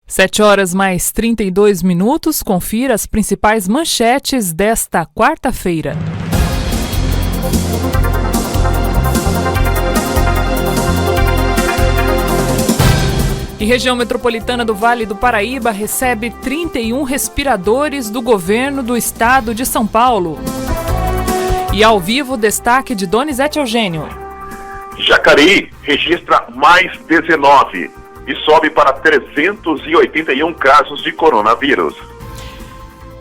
7 horas mais 32 minutos, confira as principais manchetes desta quarta-feira. E região metropolitana do Vale do Paraíba recebe 31 respiradores do governo do estado de São Paulo. E ao vivo, destaque de Donizete Eugênio. Jacareí registra mais 19 e sobe para 381 casos de coronavírus.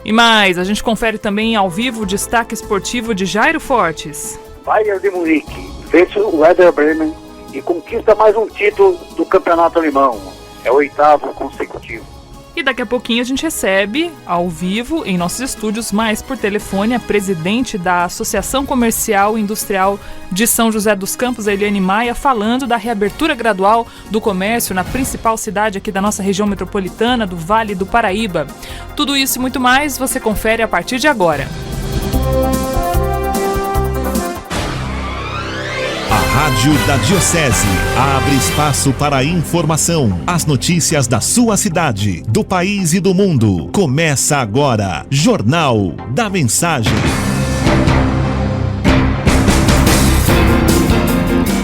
E mais, a gente confere também ao vivo o destaque esportivo de Jairo Fortes. Bayern de Munique vence o Werder Bremen e conquista mais um título do campeonato alemão. É o 8º consecutivo. E daqui a pouquinho a gente recebe, ao vivo, em nossos estúdios, mais por telefone, a presidente da Associação Comercial e Industrial de São José dos Campos, a Eliane Maia, falando da reabertura gradual do comércio na principal cidade aqui da nossa região metropolitana, do Vale do Paraíba. Tudo isso e muito mais você confere a partir de agora. Rádio da Diocese abre espaço para a informação, as notícias da sua cidade, do país e do mundo. Começa agora, Jornal da Mensagem.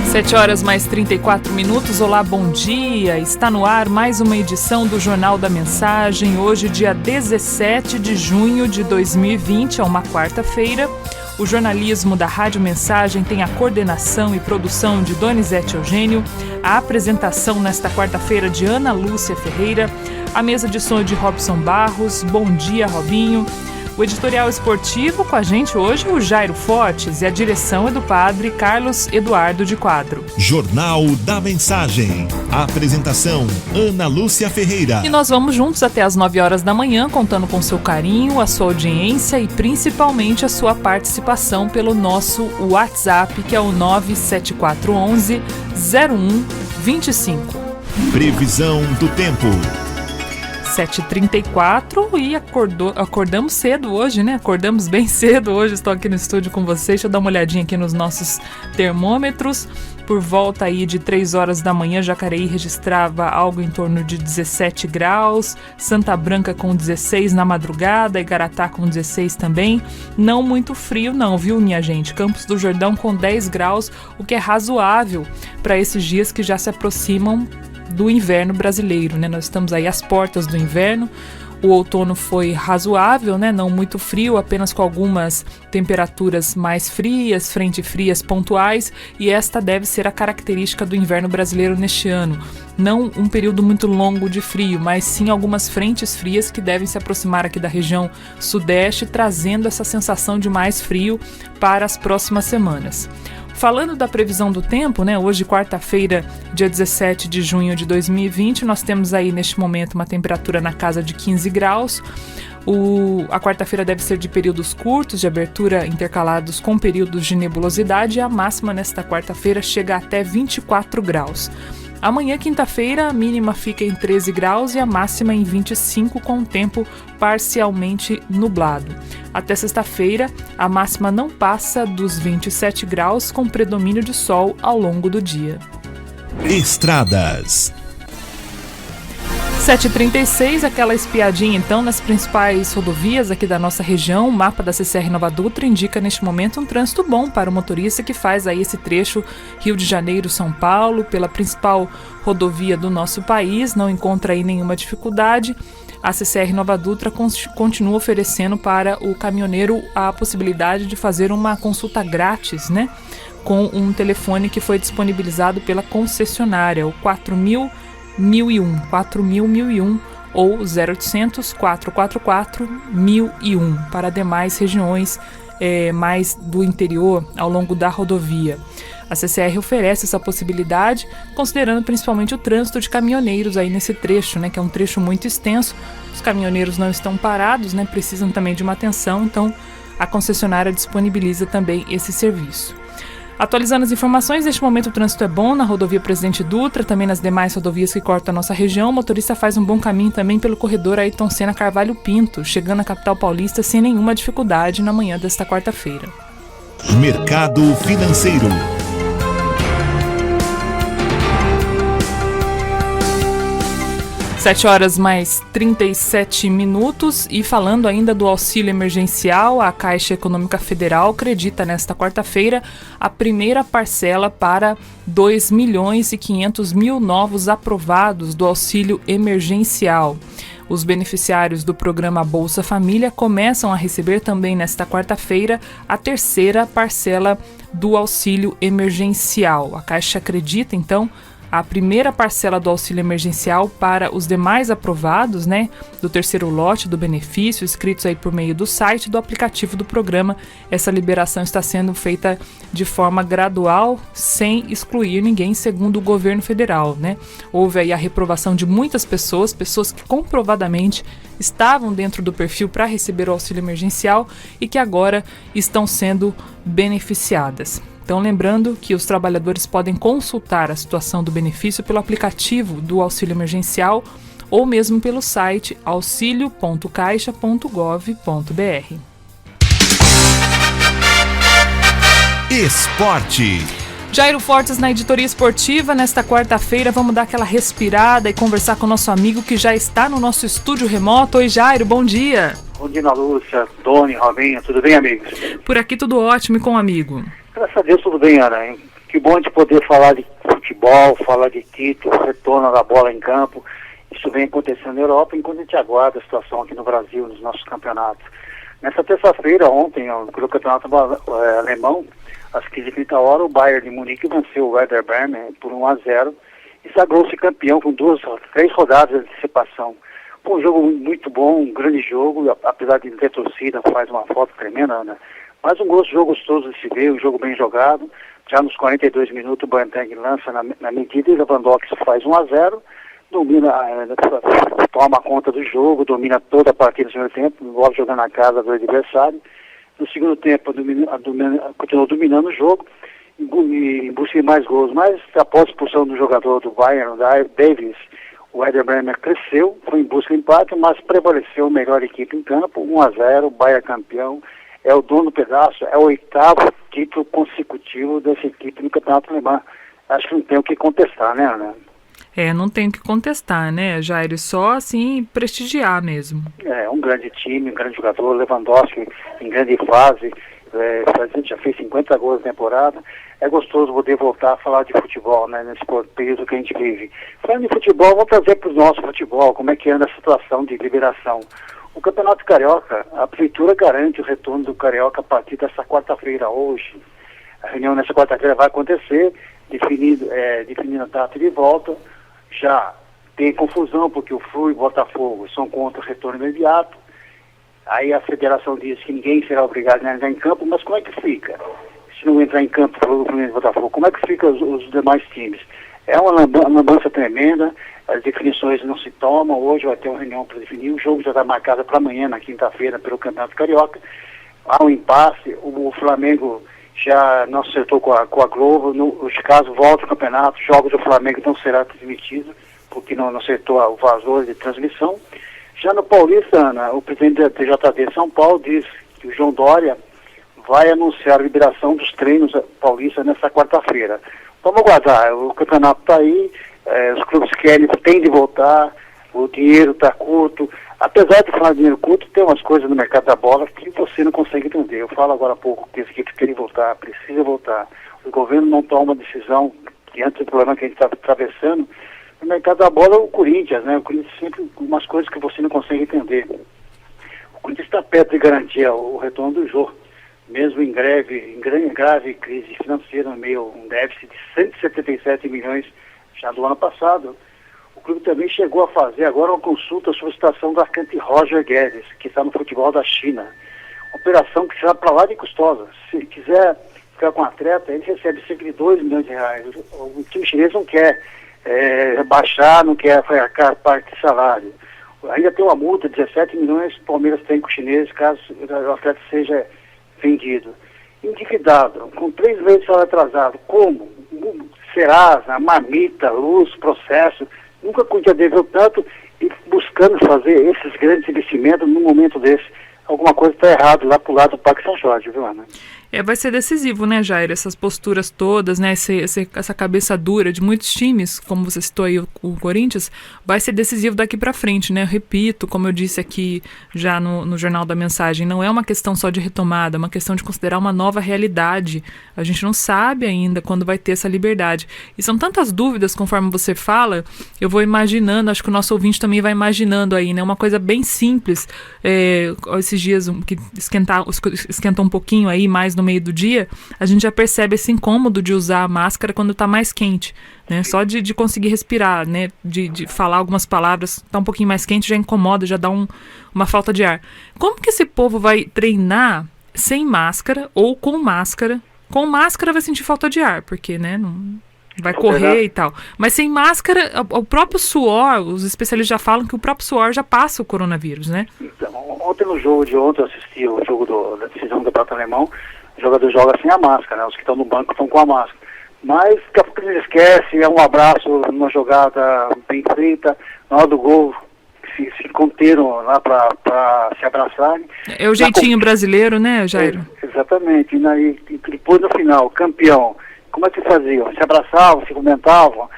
7 horas mais 34 minutos, olá, bom dia. Está no ar mais uma edição do Jornal da Mensagem, hoje dia 17 de junho de 2020, é uma quarta-feira. O jornalismo da Rádio Mensagem tem a coordenação e produção de Donizete Eugênio, a apresentação nesta quarta-feira de Ana Lúcia Ferreira, a mesa de som de Robson Barros, bom dia Robinho, o editorial esportivo com a gente hoje, o Jairo Fortes, e a direção é do padre Carlos Eduardo de Quadro. Jornal da Mensagem, a apresentação Ana Lúcia Ferreira. E nós vamos juntos até às 9 horas da manhã, contando com seu carinho, a sua audiência e principalmente a sua participação pelo nosso WhatsApp, que é o 97411 0125. Previsão do tempo. 7h34 e acordamos cedo hoje, né? Acordamos bem cedo hoje, estou aqui no estúdio com vocês. Deixa eu dar uma olhadinha aqui nos nossos termômetros. Por volta aí de 3 horas da manhã, Jacareí registrava algo em torno de 17 graus, Santa Branca com 16 na madrugada, Igaratá com 16 também. Não muito frio não, viu, minha gente? Campos do Jordão com 10 graus, o que é razoável para esses dias que já se aproximam do inverno brasileiro, né? Nós estamos aí às portas do inverno. O outono foi razoável, né? Não muito frio, apenas com algumas temperaturas mais frias, frente frias pontuais, e esta deve ser a característica do inverno brasileiro neste ano. Não um período muito longo de frio, mas sim algumas frentes frias que devem se aproximar aqui da região sudeste, trazendo essa sensação de mais frio para as próximas semanas. Falando da previsão do tempo, né? Hoje, quarta-feira, dia 17 de junho de 2020, nós temos aí neste momento uma temperatura na casa de 15 graus. A quarta-feira deve ser de períodos curtos, de abertura intercalados com períodos de nebulosidade, e a máxima nesta quarta-feira chega até 24 graus. Amanhã, quinta-feira, a mínima fica em 13 graus e a máxima em 25, com o tempo parcialmente nublado. Até sexta-feira, a máxima não passa dos 27 graus, com predomínio de sol ao longo do dia. Estradas. 7h36, aquela espiadinha então nas principais rodovias aqui da nossa região. O mapa da CCR Nova Dutra indica neste momento um trânsito bom para o motorista que faz aí esse trecho Rio de Janeiro-São Paulo, pela principal rodovia do nosso país, não encontra aí nenhuma dificuldade. A CCR Nova Dutra continua oferecendo para o caminhoneiro a possibilidade de fazer uma consulta grátis, né? Com um telefone que foi disponibilizado pela concessionária, o 4000-1001 ou 0800 444 1001 para demais regiões mais do interior ao longo da rodovia. A CCR oferece essa possibilidade, considerando principalmente o trânsito de caminhoneiros aí nesse trecho, né, que é um trecho muito extenso. Os caminhoneiros não estão parados, né, precisam também de uma atenção, então a concessionária disponibiliza também esse serviço. Atualizando as informações, neste momento o trânsito é bom na rodovia Presidente Dutra, também nas demais rodovias que cortam a nossa região. O motorista faz um bom caminho também pelo corredor Ayrton Senna Carvalho Pinto, chegando à capital paulista sem nenhuma dificuldade na manhã desta quarta-feira. Mercado financeiro. 7 horas mais 37 minutos e falando ainda do auxílio emergencial, a Caixa Econômica Federal acredita nesta quarta-feira a primeira parcela para 2.500.000 novos aprovados do auxílio emergencial. Os beneficiários do programa Bolsa Família começam a receber também nesta quarta-feira a terceira parcela do auxílio emergencial. A Caixa acredita, então, a primeira parcela do auxílio emergencial para os demais aprovados, do terceiro lote do benefício, inscritos aí por meio do site do aplicativo do programa. Essa liberação está sendo feita de forma gradual, sem excluir ninguém, segundo o governo federal, Houve aí a reprovação de muitas pessoas que comprovadamente estavam dentro do perfil para receber o auxílio emergencial e que agora estão sendo beneficiadas. Então, lembrando que os trabalhadores podem consultar a situação do benefício pelo aplicativo do auxílio emergencial ou mesmo pelo site auxilio.caixa.gov.br. Esporte. Jairo Fortes na editoria esportiva. Nesta quarta-feira vamos dar aquela respirada e conversar com o nosso amigo que já está no nosso estúdio remoto. Oi, Jairo, bom dia. Bom dia, Ana Lúcia, Tony, Robinho, tudo bem, amigos? Por aqui tudo ótimo, e com o amigo? Graças a Deus tudo bem, Ana, hein? Que bom de poder falar de futebol, falar de título, retorno da bola em campo. Isso vem acontecendo na Europa, enquanto a gente aguarda a situação aqui no Brasil, nos nossos campeonatos. Nessa terça-feira, ontem, pelo campeonato alemão, às 15h30, o Bayern de Munique venceu o Werder Bremen por 1-0 e sagrou-se campeão com 3 rodadas de antecipação. Foi um jogo muito bom, um grande jogo, apesar de não ter torcida, faz uma foto tremenda, né? Mas um jogo gostoso de se ver, um jogo bem jogado. Já nos 42 minutos o Boateng lança na medida e Lewandowski faz 1-0, toma conta do jogo, domina toda a partida no primeiro tempo, logo jogando na casa do adversário. No segundo tempo continuou dominando o jogo e busca mais gols, mas após a expulsão do jogador do Bayern, Davies, o Werder Bremen cresceu, foi em busca de empate, mas prevaleceu a melhor equipe em campo, 1-0, o Bayern campeão, é o dono do pedaço, é o 8º título consecutivo dessa equipe no campeonato alemão. Acho que não tem o que contestar, né, Ana? Não tem o que contestar, né, Jair? Só, assim, prestigiar mesmo. É um grande time, um grande jogador, Lewandowski em grande fase, já fez 50 gols na temporada. É gostoso poder voltar a falar de futebol, nesse período que a gente vive. Falando de futebol, vamos trazer para o nosso futebol, como é que anda a situação de liberação. O Campeonato Carioca, a Prefeitura garante o retorno do Carioca a partir dessa quarta-feira, hoje. A reunião nessa quarta-feira vai acontecer, definindo a data de volta. Já tem confusão, porque o Flu e o Botafogo são contra o retorno imediato. Aí a federação diz que ninguém será obrigado a entrar em campo, mas como é que fica? Se não entrar em campo o Fluminense e o Botafogo, como é que fica os demais times? É uma lambança tremenda, as definições não se tomam. Hoje vai ter uma reunião para definir, o jogo já está marcado para amanhã, na quinta-feira, pelo Campeonato Carioca. Há um impasse, o Flamengo já não acertou com a Globo, caso volte ao campeonato, jogos do Flamengo não será transmitido, porque não acertou o valor de transmissão. Já no Paulista, Ana, o presidente da TJD de São Paulo diz que o João Dória vai anunciar a liberação dos treinos paulistas nessa quarta-feira. Vamos aguardar, o campeonato está aí, os clubes têm de voltar, o dinheiro está curto. Apesar de falar de dinheiro curto, tem umas coisas no mercado da bola que você não consegue entender. Eu falo agora há pouco que as equipes querem voltar, precisa voltar. O governo não toma decisão diante do problema que a gente está atravessando. No mercado da bola, o Corinthians, O Corinthians sempre umas coisas que você não consegue entender. O Corinthians está perto de garantir o retorno do jogo, mesmo em grave crise financeira, no meio um déficit de 177 milhões já do ano passado. O clube também chegou a fazer agora uma consulta sobre a situação do atacante Roger Guedes, que está no futebol da China. Uma operação que será para lá de custosa. Se quiser ficar com o atleta, ele recebe cerca de 2 milhões de reais. O time chinês não quer baixar, não quer arcar parte de salário. Ainda tem uma multa de 17 milhões que o Palmeiras tem com os chineses, caso o atleta seja vendido. Endividado, com 3 meses de salário atrasado, como? Serasa, Marmita, Luz, Processo, nunca já deveu tanto e buscando fazer esses grandes investimentos num momento desse. Alguma coisa está errada lá pro lado do Parque São Jorge, viu, Ana? Vai ser decisivo, né, Jair? Essas posturas todas, né? Essa cabeça dura de muitos times, como você citou aí o Corinthians, vai ser decisivo daqui para frente, né? Eu repito, como eu disse aqui já no Jornal da Mensagem, não é uma questão só de retomada, é uma questão de considerar uma nova realidade. A gente não sabe ainda quando vai ter essa liberdade. E são tantas dúvidas, conforme você fala, eu vou imaginando, acho que o nosso ouvinte também vai imaginando aí, né? Uma coisa bem simples, esses dias que esquentou um pouquinho aí, mais no meio do dia, a gente já percebe esse incômodo de usar a máscara quando está mais quente, né? Só de conseguir respirar, né? De falar algumas palavras, está um pouquinho mais quente, já incomoda, já dá uma falta de ar. Como que esse povo vai treinar sem máscara ou com máscara? Com máscara vai sentir falta de ar, porque, né, não vai correr e tal. Mas sem máscara, o próprio suor, os especialistas já falam que o próprio suor já passa o coronavírus, né? Então, ontem no jogo de ontem, eu assisti o jogo da decisão do Campeonato Alemão, o jogador joga sem a máscara, né? Os que estão no banco estão com a máscara. Mas daqui a pouco ele esquece, é um abraço numa jogada bem feita, na hora do gol, se conteram lá para se abraçarem. É o jeitinho brasileiro, né, Jair? Exatamente. E depois no final, campeão, como é que faziam? Se abraçavam, se comentavam,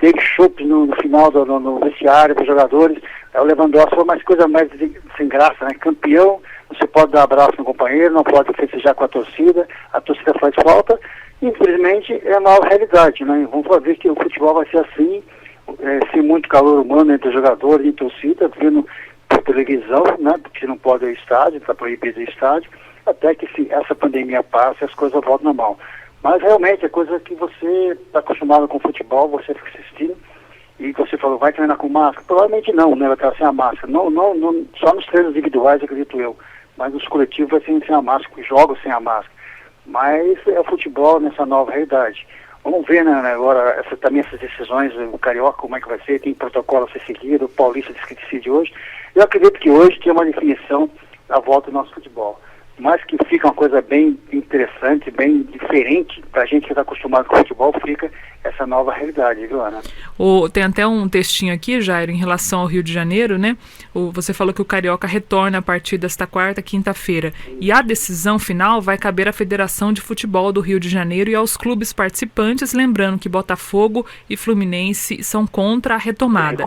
teve chupes no final no vestiário dos jogadores. O Lewandowski foi uma coisa mais sem graça, né? Campeão, você pode dar abraço no companheiro, não pode festejar com a torcida faz falta. Infelizmente é a nova realidade, né? Vamos ver que o futebol vai ser assim, sem muito calor humano entre os jogadores e torcida, vendo por televisão, né? Porque não pode ir ao estádio, está proibido ir ao estádio, até que essa pandemia passe, as coisas voltam normal. Mas realmente é coisa que você está acostumado com o futebol, você fica assistindo, e você falou, vai treinar com máscara? Provavelmente não, né? Vai estar sem a máscara. Não, só nos treinos individuais, acredito eu. Mas nos coletivos vai ser sem a máscara, jogos sem a máscara. Mas é o futebol nessa nova realidade. Vamos ver, né, agora também essas decisões, o Carioca, como é que vai ser, tem protocolo a ser seguido, o Paulista diz que decide hoje. Eu acredito que hoje tem uma definição da volta do nosso futebol. Mas que fica uma coisa bem interessante, bem diferente, para a gente que está acostumado com o futebol, fica essa nova realidade, viu, Ana? Tem até um textinho aqui, Jair, em relação ao Rio de Janeiro, né? Você falou que o Carioca retorna a partir desta quarta, quinta-feira. E a decisão final vai caber à Federação de Futebol do Rio de Janeiro e aos clubes participantes, lembrando que Botafogo e Fluminense são contra a retomada.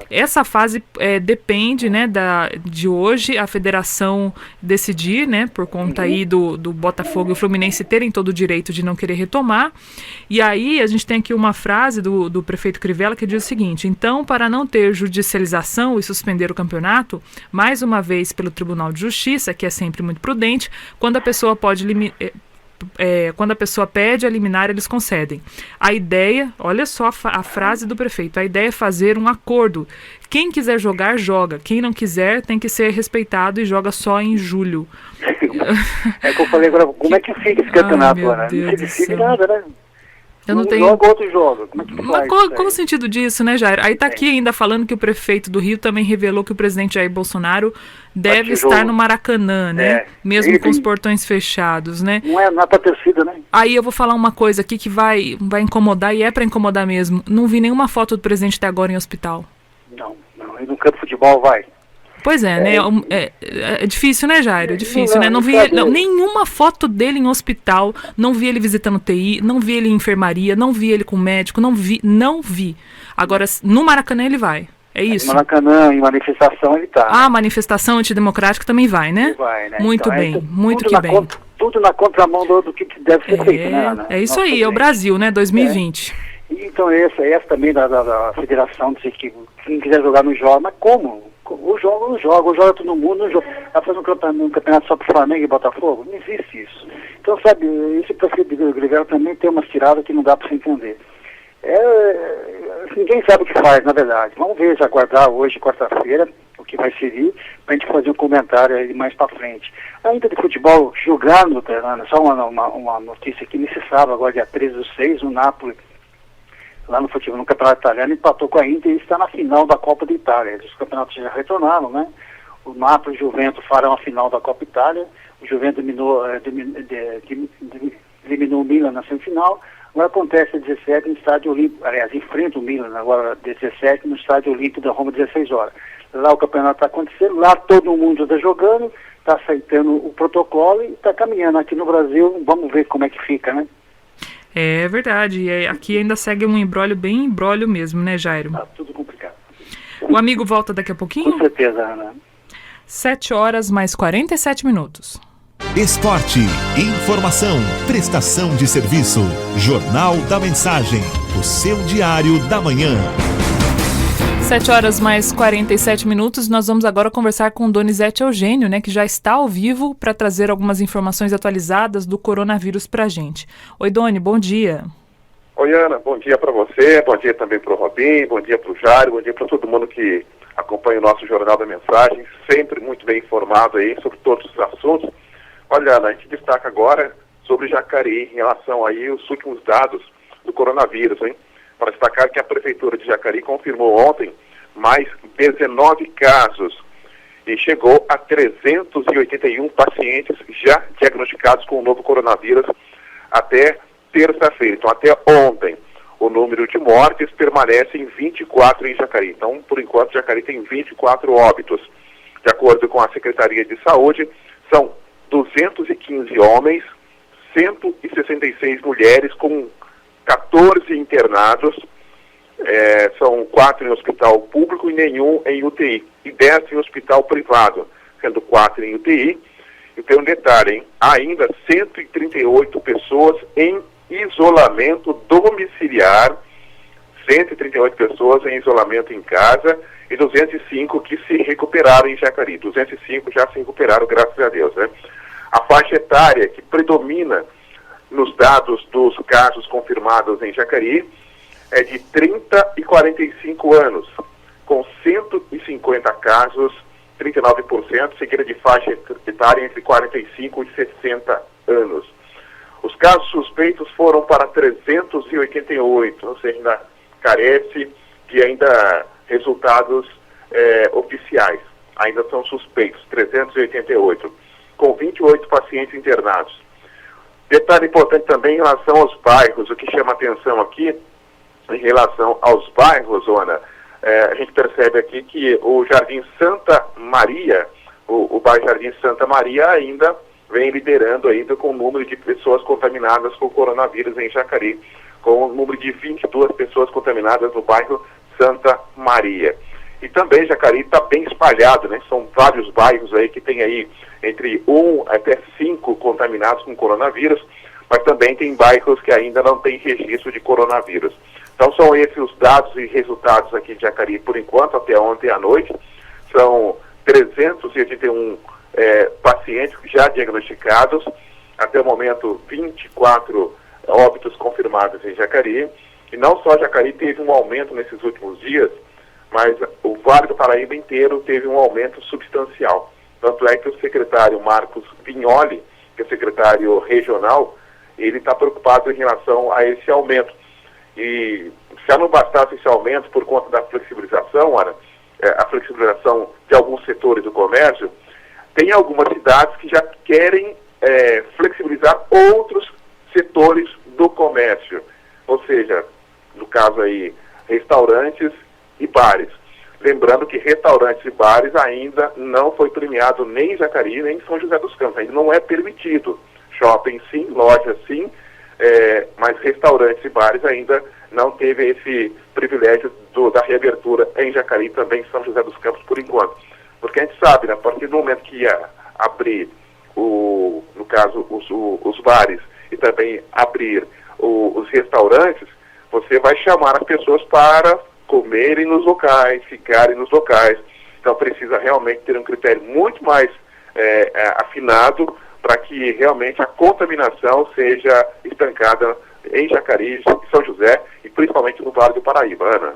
Essa fase depende, né, de hoje a Federação decidir, né, por conta aí do Botafogo e o Fluminense terem todo o direito de não querer retomar. E aí a gente tem aqui uma frase do prefeito Crivella que diz o seguinte: então, para não ter judicialização e suspender o campeonato, mais uma vez pelo Tribunal de Justiça, que é sempre muito prudente, quando a pessoa pede a liminar, eles concedem. A ideia, olha só a frase do prefeito, a ideia é fazer um acordo. Quem quiser jogar, joga. Quem não quiser, tem que ser respeitado e joga só em julho. É que eu falei agora, como é que fica esse campeonato, Ana? Não se decide nada, né? Eu não tenho... Joga outro jogo. Como é que Mas qual o sentido disso, né, Jair? Aí tá aqui ainda falando que o prefeito do Rio também revelou que o presidente Jair Bolsonaro deve estar no Maracanã, né? Mesmo com os portões fechados, né? Não é pra torcida, né? Aí eu vou falar uma coisa aqui que vai incomodar, e é pra incomodar mesmo. Não vi nenhuma foto do presidente até agora em hospital. Não. E no campo de futebol vai. Pois é, né? É difícil, né, Jair? É difícil, né? Não vi nenhuma foto dele em hospital, não vi ele visitando UTI, não vi ele em enfermaria, não vi ele com médico, não vi. Agora, no Maracanã ele vai. É isso? No Maracanã, em manifestação, ele tá. Ah, manifestação antidemocrática também vai, né? Ele vai, né? Muito então, bem, muito que bem. Tudo na contramão do que deve ser feito, né, Ana? É isso aí, é o Brasil, né? 2020. Então, essa também da federação, dizer que quem quiser jogar não joga, mas como? O jogo não joga todo mundo, está fazendo um campeonato só para o Flamengo e Botafogo? Não existe isso. Então, sabe, esse prefeito de Grivela também tem umas tiradas que não dá para se entender. Ninguém sabe o que faz, na verdade. Vamos ver, já aguardar hoje, quarta-feira, o que vai servir, para a gente fazer um comentário aí mais para frente. Ainda de futebol, jogando, Fernanda, só uma notícia aqui, nesse sábado, agora dia 13/6, o Napoli, lá no futebol, no campeonato italiano, empatou com a Inter e está na final da Copa da Itália. Os campeonatos já retornaram, né? O Napoli e o Juventus farão a final da Copa Itália. O Juventus eliminou o Milan na semifinal. Agora acontece a 17 no Estádio Olímpico, aliás, enfrenta o Milan agora 17 no Estádio Olímpico da Roma, 16 horas. Lá o campeonato está acontecendo, lá todo mundo está jogando, está aceitando o protocolo e está caminhando. Aqui no Brasil, vamos ver como é que fica, né? É verdade, e aqui ainda segue um imbróglio bem imbróglio mesmo, né, Jairo? Tá tudo complicado. O amigo volta daqui a pouquinho? Com certeza, Ana. 7 horas mais 47 minutos. Esporte, informação, prestação de serviço. Jornal da Mensagem, o seu diário da manhã. 7 horas mais 47 minutos, nós vamos agora conversar com Donizete Eugênio, né, que já está ao vivo para trazer algumas informações atualizadas do coronavírus para a gente. Oi, Doni, bom dia. Oi, Ana, bom dia para você, bom dia também para o Robin, bom dia para o Jário, bom dia para todo mundo que acompanha o nosso Jornal da Mensagem, sempre muito bem informado aí sobre todos os assuntos. Olha, Ana, a gente destaca agora sobre Jacareí em relação aí aos últimos dados do coronavírus, hein? Para destacar que a Prefeitura de Jacareí confirmou ontem mais 19 casos e chegou a 381 pacientes já diagnosticados com o novo coronavírus até terça-feira. Então, até ontem, o número de mortes permanece em 24 em Jacareí. Então, por enquanto, Jacareí tem 24 óbitos. De acordo com a Secretaria de Saúde, são 215 homens, 166 mulheres com 14 internados, são 4 em hospital público e nenhum em UTI, e 10 em hospital privado, sendo 4 em UTI. E tem um detalhe, hein? Há ainda 138 pessoas em isolamento domiciliar, 138 pessoas em isolamento em casa e 205 que se recuperaram em Jacareí. 205 já se recuperaram, graças a Deus, né? A faixa etária que predomina nos dados dos casos confirmados em Jacareí é de 30 e 45 anos, com 150 casos, 39%, seguida de faixa etária entre 45 e 60 anos. Os casos suspeitos foram para 388, ou seja, ainda carece de ainda resultados oficiais. Ainda são suspeitos, 388, com 28 pacientes internados. Detalhe importante também em relação aos bairros, o que chama atenção aqui, em relação aos bairros, Ana, a gente percebe aqui que o Jardim Santa Maria, o bairro Jardim Santa Maria ainda vem liderando ainda com o número de pessoas contaminadas com o coronavírus em Jacareí, com o número de 22 pessoas contaminadas no bairro Santa Maria. E também Jacareí está bem espalhado, né? São vários bairros aí que tem aí entre 1 até 5 contaminados com coronavírus, mas também tem bairros que ainda não tem registro de coronavírus. Então são esses os dados e resultados aqui de Jacareí por enquanto, até ontem à noite. São 381 pacientes já diagnosticados, até o momento 24 óbitos confirmados em Jacareí. E não só Jacareí teve um aumento nesses últimos dias, mas o Vale do Paraíba inteiro teve um aumento substancial. Tanto é que o secretário Marcos Vignoli, que é secretário regional, ele está preocupado em relação a esse aumento. E se não bastasse esse aumento por conta da flexibilização, a flexibilização de alguns setores do comércio, tem algumas cidades que já querem flexibilizar outros setores do comércio. Ou seja, no caso aí, restaurantes e bares. Lembrando que restaurantes e bares ainda não foi premiado nem em Jacareí, nem em São José dos Campos. Ainda não é permitido. Shopping sim, lojas sim, mas restaurantes e bares ainda não teve esse privilégio da reabertura em Jacareí, também em São José dos Campos por enquanto. Porque a gente sabe, né, a partir do momento que ia abrir, no caso, os bares e também abrir os restaurantes, você vai chamar as pessoas para comerem nos locais, ficarem nos locais. Então precisa realmente ter um critério muito mais afinado para que realmente a contaminação seja estancada em Jacareí, em São José e principalmente no Vale do Paraíba, Ana.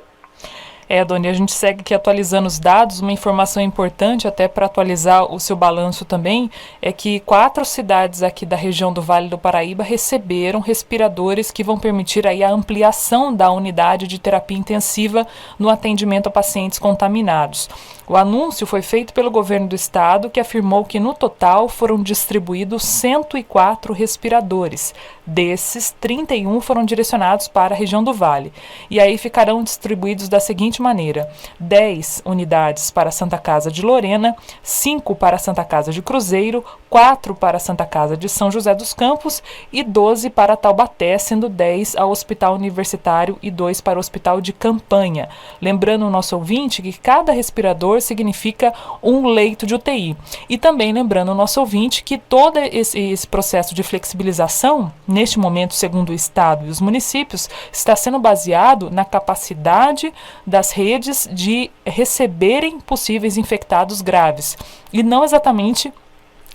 Doni, a gente segue aqui atualizando os dados. Uma informação importante, até para atualizar o seu balanço também, é que 4 cidades aqui da região do Vale do Paraíba receberam respiradores que vão permitir aí a ampliação da unidade de terapia intensiva no atendimento a pacientes contaminados. O anúncio foi feito pelo governo do estado, que afirmou que no total foram distribuídos 104 respiradores. Desses, 31 foram direcionados para a região do Vale. E aí ficarão distribuídos da seguinte maneira: 10 unidades para a Santa Casa de Lorena, 5 para a Santa Casa de Cruzeiro, 4 para a Santa Casa de São José dos Campos e 12 para Taubaté, sendo 10 ao Hospital Universitário e 2 para o Hospital de Campanha. Lembrando o nosso ouvinte que cada respirador significa um leito de UTI. E também lembrando o nosso ouvinte que todo esse processo de flexibilização, neste momento, segundo o Estado e os municípios, está sendo baseado na capacidade das redes de receberem possíveis infectados graves e não exatamente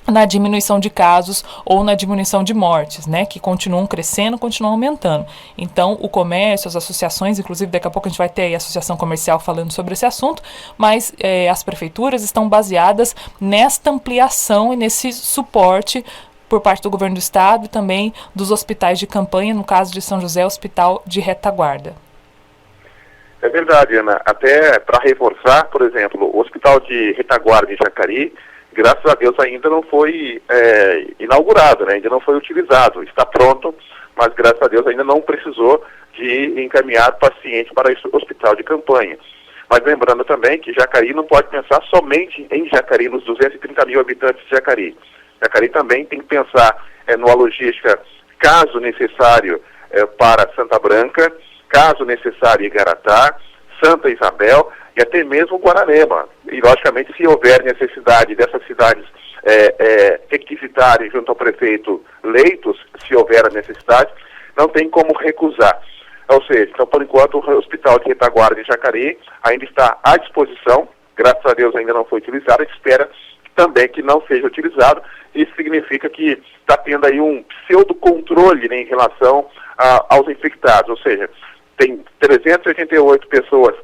na diminuição de casos ou na diminuição de mortes, né, que continuam crescendo, continuam aumentando. Então, o comércio, as associações, inclusive daqui a pouco a gente vai ter aí a associação comercial falando sobre esse assunto, mas as prefeituras estão baseadas nesta ampliação e nesse suporte por parte do governo do estado e também dos hospitais de campanha, no caso de São José, Hospital de Retaguarda. É verdade, Ana. Até para reforçar, por exemplo, o Hospital de Retaguarda em Jacareí, graças a Deus ainda não foi inaugurado, né? Ainda não foi utilizado. Está pronto, mas graças a Deus ainda não precisou de encaminhar paciente para esse hospital de campanha. Mas lembrando também que Jacareí não pode pensar somente em Jacareí, nos 230 mil habitantes de Jacareí. Jacareí também tem que pensar numa logística, caso necessário, para Santa Branca, caso necessário Igaratá, Santa Isabel e até mesmo Guararema. E, logicamente, se houver necessidade dessas cidades requisitarem junto ao prefeito leitos, se houver a necessidade, não tem como recusar. Ou seja, então, por enquanto, o Hospital de Retaguarda em Jacareí ainda está à disposição, graças a Deus ainda não foi utilizado, a gente espera também que não seja utilizado. Isso significa que está tendo aí um pseudo-controle, né, em relação aos infectados, ou seja, tem 388 pessoas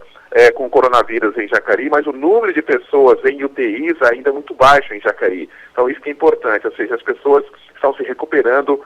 com coronavírus em Jacareí, mas o número de pessoas em UTIs ainda é muito baixo em Jacareí. Então isso que é importante, ou seja, as pessoas estão se recuperando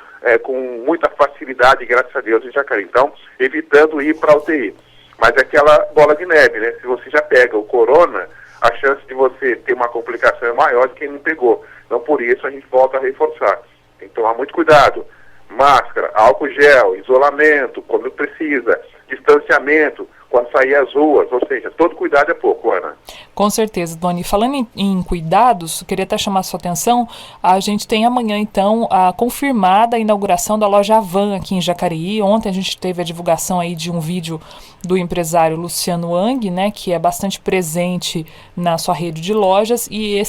com muita facilidade, graças a Deus, em Jacareí. Então, evitando ir para a UTI. Mas é aquela bola de neve, né? Se você já pega o corona, a chance de você ter uma complicação é maior de quem não pegou. Então, por isso, a gente volta a reforçar. Tem que tomar muito cuidado. Máscara, álcool gel, isolamento, quando precisa, distanciamento, quando sair às ruas, ou seja, todo cuidado é pouco, Ana. Com certeza, Doni. Falando em cuidados, queria até chamar a sua atenção, a gente tem amanhã, então, a confirmada inauguração da loja Avan aqui em Jacareí. Ontem a gente teve a divulgação aí de um vídeo do empresário Luciano Wang, né, que é bastante presente na sua rede de lojas, e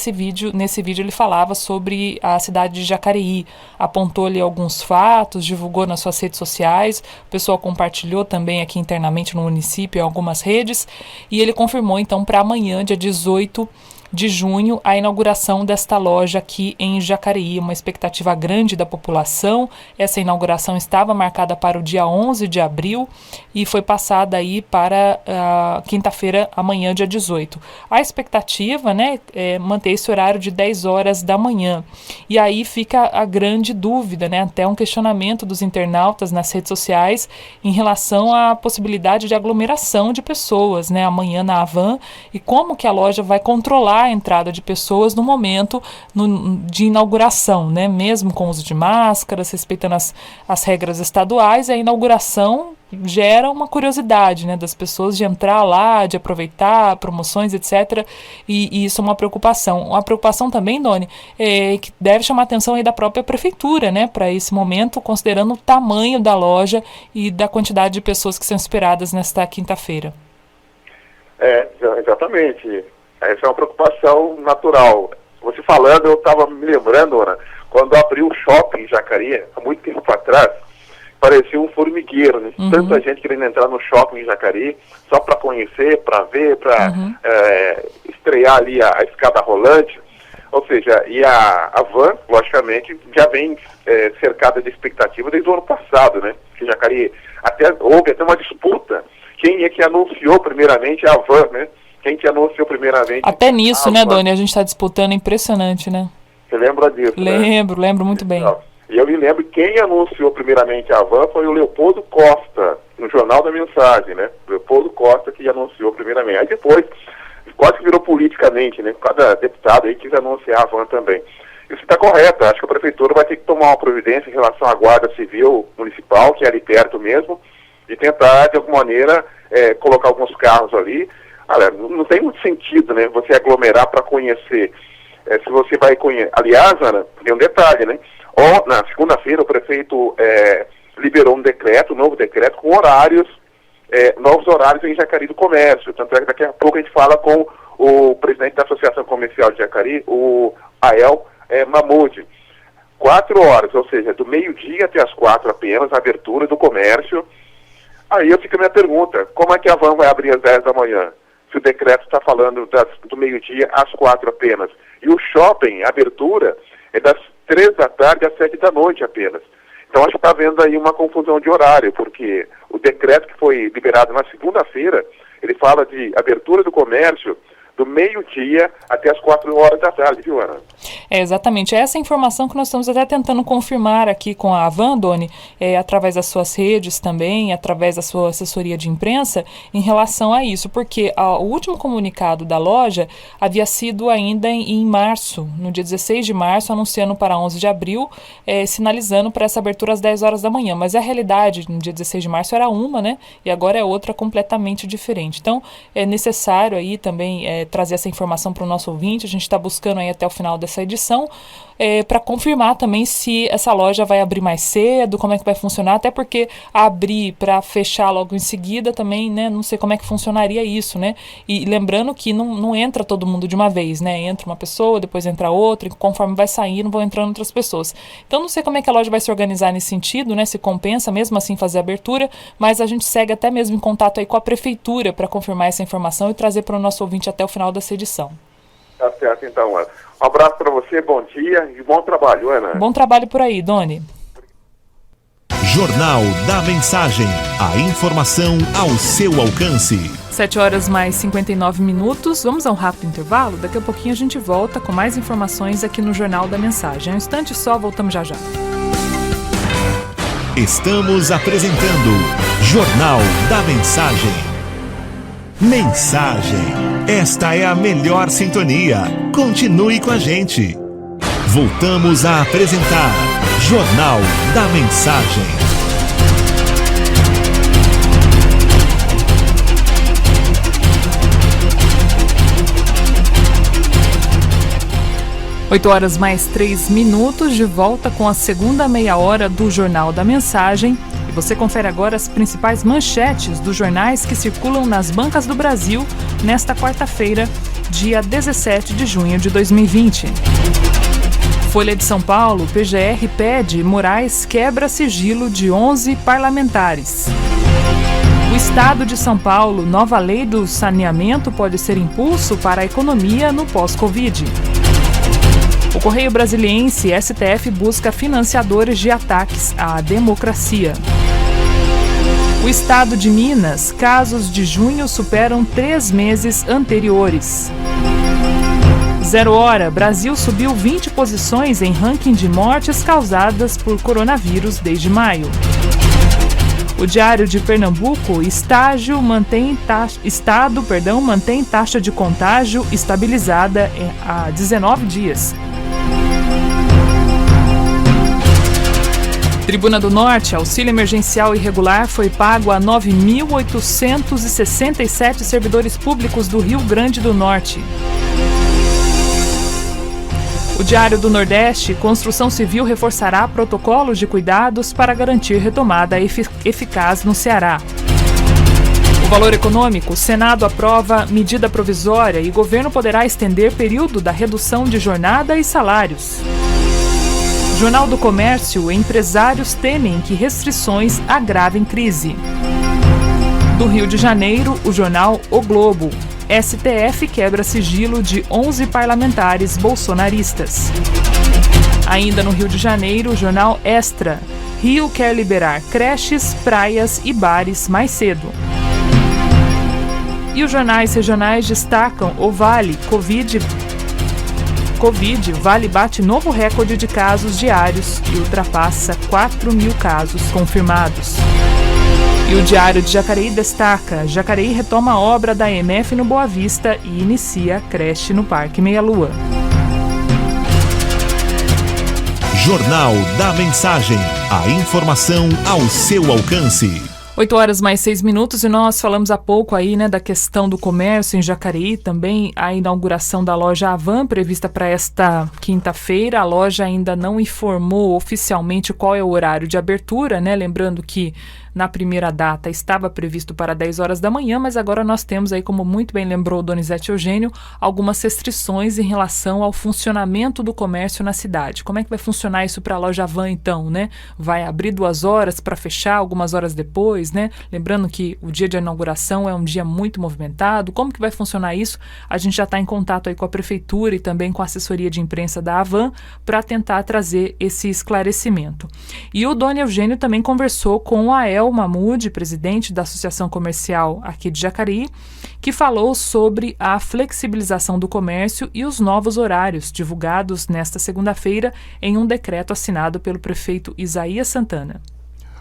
nesse vídeo ele falava sobre a cidade de Jacareí, apontou ali alguns fatos, divulgou nas suas redes sociais, o pessoal compartilhou também aqui internamente no município em algumas redes, e ele confirmou então para amanhã, dia 18 de junho, a inauguração desta loja aqui em Jacareí, uma expectativa grande da população. Essa inauguração estava marcada para o dia 11 de abril e foi passada aí para quinta-feira, amanhã, dia 18. A expectativa, né, é manter esse horário de 10 horas da manhã. E aí fica a grande dúvida, né, até um questionamento dos internautas nas redes sociais em relação à possibilidade de aglomeração de pessoas, né, amanhã na Avan, e como que a loja vai controlar a entrada de pessoas no momento de inauguração, né? Mesmo com uso de máscaras, respeitando as regras estaduais, a inauguração gera uma curiosidade, né, das pessoas de entrar lá, de aproveitar promoções, etc. E isso é uma preocupação. Uma preocupação também, Doni, que deve chamar a atenção aí da própria prefeitura, né, para esse momento, considerando o tamanho da loja e da quantidade de pessoas que são esperadas nesta quinta-feira. Exatamente. Essa é uma preocupação natural. Você falando, eu estava me lembrando, Ana, quando abriu o shopping em Jacareí, há muito tempo atrás, parecia um formigueiro, né? Uhum. Tanta gente querendo entrar no shopping em Jacareí, só para conhecer, para ver, para estrear ali a escada rolante. Ou seja, e a Van, logicamente, já vem cercada de expectativa desde o ano passado, né? Que Jacareí, houve até uma disputa. Quem é que anunciou primeiramente a Van, né? Quem que anunciou primeiramente... Até nisso, né, Doni? A gente está disputando, impressionante, né? Você lembra disso, Lembro muito bem. E eu me lembro, quem anunciou primeiramente a Van foi o Leopoldo Costa, no Jornal da Mensagem, né? Leopoldo Costa que anunciou primeiramente. Aí depois quase que virou politicamente, né? Cada deputado aí quis anunciar a van também. Isso está correto, acho que a prefeitura vai ter que tomar uma providência em relação à Guarda Civil Municipal, que é ali perto mesmo, e tentar, de alguma maneira, colocar alguns carros ali. Olha, não tem muito sentido, né, você aglomerar para conhecer. Se você vai conhecer... Aliás, Ana, tem um detalhe, né? Na segunda-feira o prefeito liberou um novo decreto, com novos horários em Jacareí do Comércio. Tanto é que daqui a pouco a gente fala com o presidente da Associação Comercial de Jacareí, o Ael Mahmoud. 4 horas, ou seja, do meio-dia até as 4 apenas, a abertura do comércio. Aí eu fico a minha pergunta, como é que a van vai abrir às 10 da manhã? Se o decreto está falando do meio-dia às 4 apenas. E o shopping, a abertura, é das 3 da tarde às 7 da noite apenas. Então acho que está havendo aí uma confusão de horário, porque o decreto que foi liberado na segunda-feira, ele fala de abertura do comércio do meio-dia até as 4 horas da tarde, viu, Ana? Exatamente. Essa informação que nós estamos até tentando confirmar aqui com a Van, Doni, através das suas redes também, através da sua assessoria de imprensa, em relação a isso, porque o último comunicado da loja havia sido ainda em março, no dia 16 de março, anunciando para 11 de abril, sinalizando para essa abertura às 10 horas da manhã, mas a realidade no dia 16 de março era uma, né, e agora é outra completamente diferente. Então, é necessário aí também trazer essa informação para o nosso ouvinte. A gente está buscando aí até o final dessa edição para confirmar também se essa loja vai abrir mais cedo, como é que vai funcionar, até porque abrir para fechar logo em seguida também, né, não sei como é que funcionaria isso, né, e lembrando que não entra todo mundo de uma vez, né, entra uma pessoa, depois entra outra, e conforme vai saindo vão entrando outras pessoas. Então não sei como é que a loja vai se organizar nesse sentido, né, se compensa mesmo assim fazer a abertura, mas a gente segue até mesmo em contato aí com a prefeitura para confirmar essa informação e trazer para o nosso ouvinte até o final dessa edição. Tá certo, então, Ana. Um abraço para você, bom dia e bom trabalho, Ana. Bom trabalho por aí, Doni. Jornal da Mensagem. A informação ao seu alcance. 7 horas mais 59 minutos. Vamos a um rápido intervalo? Daqui a pouquinho a gente volta com mais informações aqui no Jornal da Mensagem. Um instante só, voltamos já já. Estamos apresentando Jornal da Mensagem. Mensagem. Esta é a melhor sintonia. Continue com a gente. Voltamos a apresentar Jornal da Mensagem. Oito horas mais 3 minutos, de volta com a segunda meia hora do Jornal da Mensagem. E você confere agora as principais manchetes dos jornais que circulam nas bancas do Brasil nesta quarta-feira, dia 17 de junho de 2020. Folha de São Paulo, PGR pede Moraes quebra sigilo de 11 parlamentares. O Estado de São Paulo, nova lei do saneamento pode ser impulso para a economia no pós-Covid. O Correio Brasiliense, STF busca financiadores de ataques à democracia. O Estado de Minas, casos de junho superam 3 meses anteriores. 0 hora, Brasil subiu 20 posições em ranking de mortes causadas por coronavírus desde maio. O Diário de Pernambuco, Estado mantém taxa de contágio estabilizada há 19 dias. Tribuna do Norte, auxílio emergencial irregular foi pago a 9.867 servidores públicos do Rio Grande do Norte. O Diário do Nordeste, construção civil reforçará protocolos de cuidados para garantir retomada eficaz no Ceará. O Valor Econômico, Senado aprova medida provisória e governo poderá estender período da redução de jornada e salários. Jornal do Comércio, empresários temem que restrições agravem crise. Do Rio de Janeiro, o jornal O Globo. STF quebra sigilo de 11 parlamentares bolsonaristas. Ainda no Rio de Janeiro, o jornal Extra. Rio quer liberar creches, praias e bares mais cedo. E os jornais regionais destacam o Vale Covid, Vale bate novo recorde de casos diários e ultrapassa 4.000 casos confirmados. E E o Diário de Jacareí destaca: Jacareí retoma a obra da EMF no Boa Vista e inicia a creche no Parque Meia Lua. Jornal da Mensagem. A informação ao seu alcance. 8h mais 6 e nós falamos há pouco aí, né, da questão do comércio em Jacareí, também a inauguração da loja Havan prevista para esta quinta-feira. A loja ainda não informou oficialmente qual é o horário de abertura, né? Lembrando que na primeira data estava previsto para 10 horas da manhã, mas agora nós temos aí, como muito bem lembrou o Donizete Eugênio, algumas restrições em relação ao funcionamento do comércio na cidade. Como é que vai funcionar isso para a loja Havan, então, né? Vai abrir 2 horas para fechar algumas horas depois, né? Lembrando que o dia de inauguração é um dia muito movimentado. Como que vai funcionar isso? A gente já está em contato aí com a prefeitura e também com a assessoria de imprensa da Havan para tentar trazer esse esclarecimento. E o Dona Eugênio também conversou com o Ael Mahmoud, presidente da Associação Comercial aqui de Jacareí, que falou sobre a flexibilização do comércio e os novos horários divulgados nesta segunda-feira em um decreto assinado pelo prefeito Isaías Santana.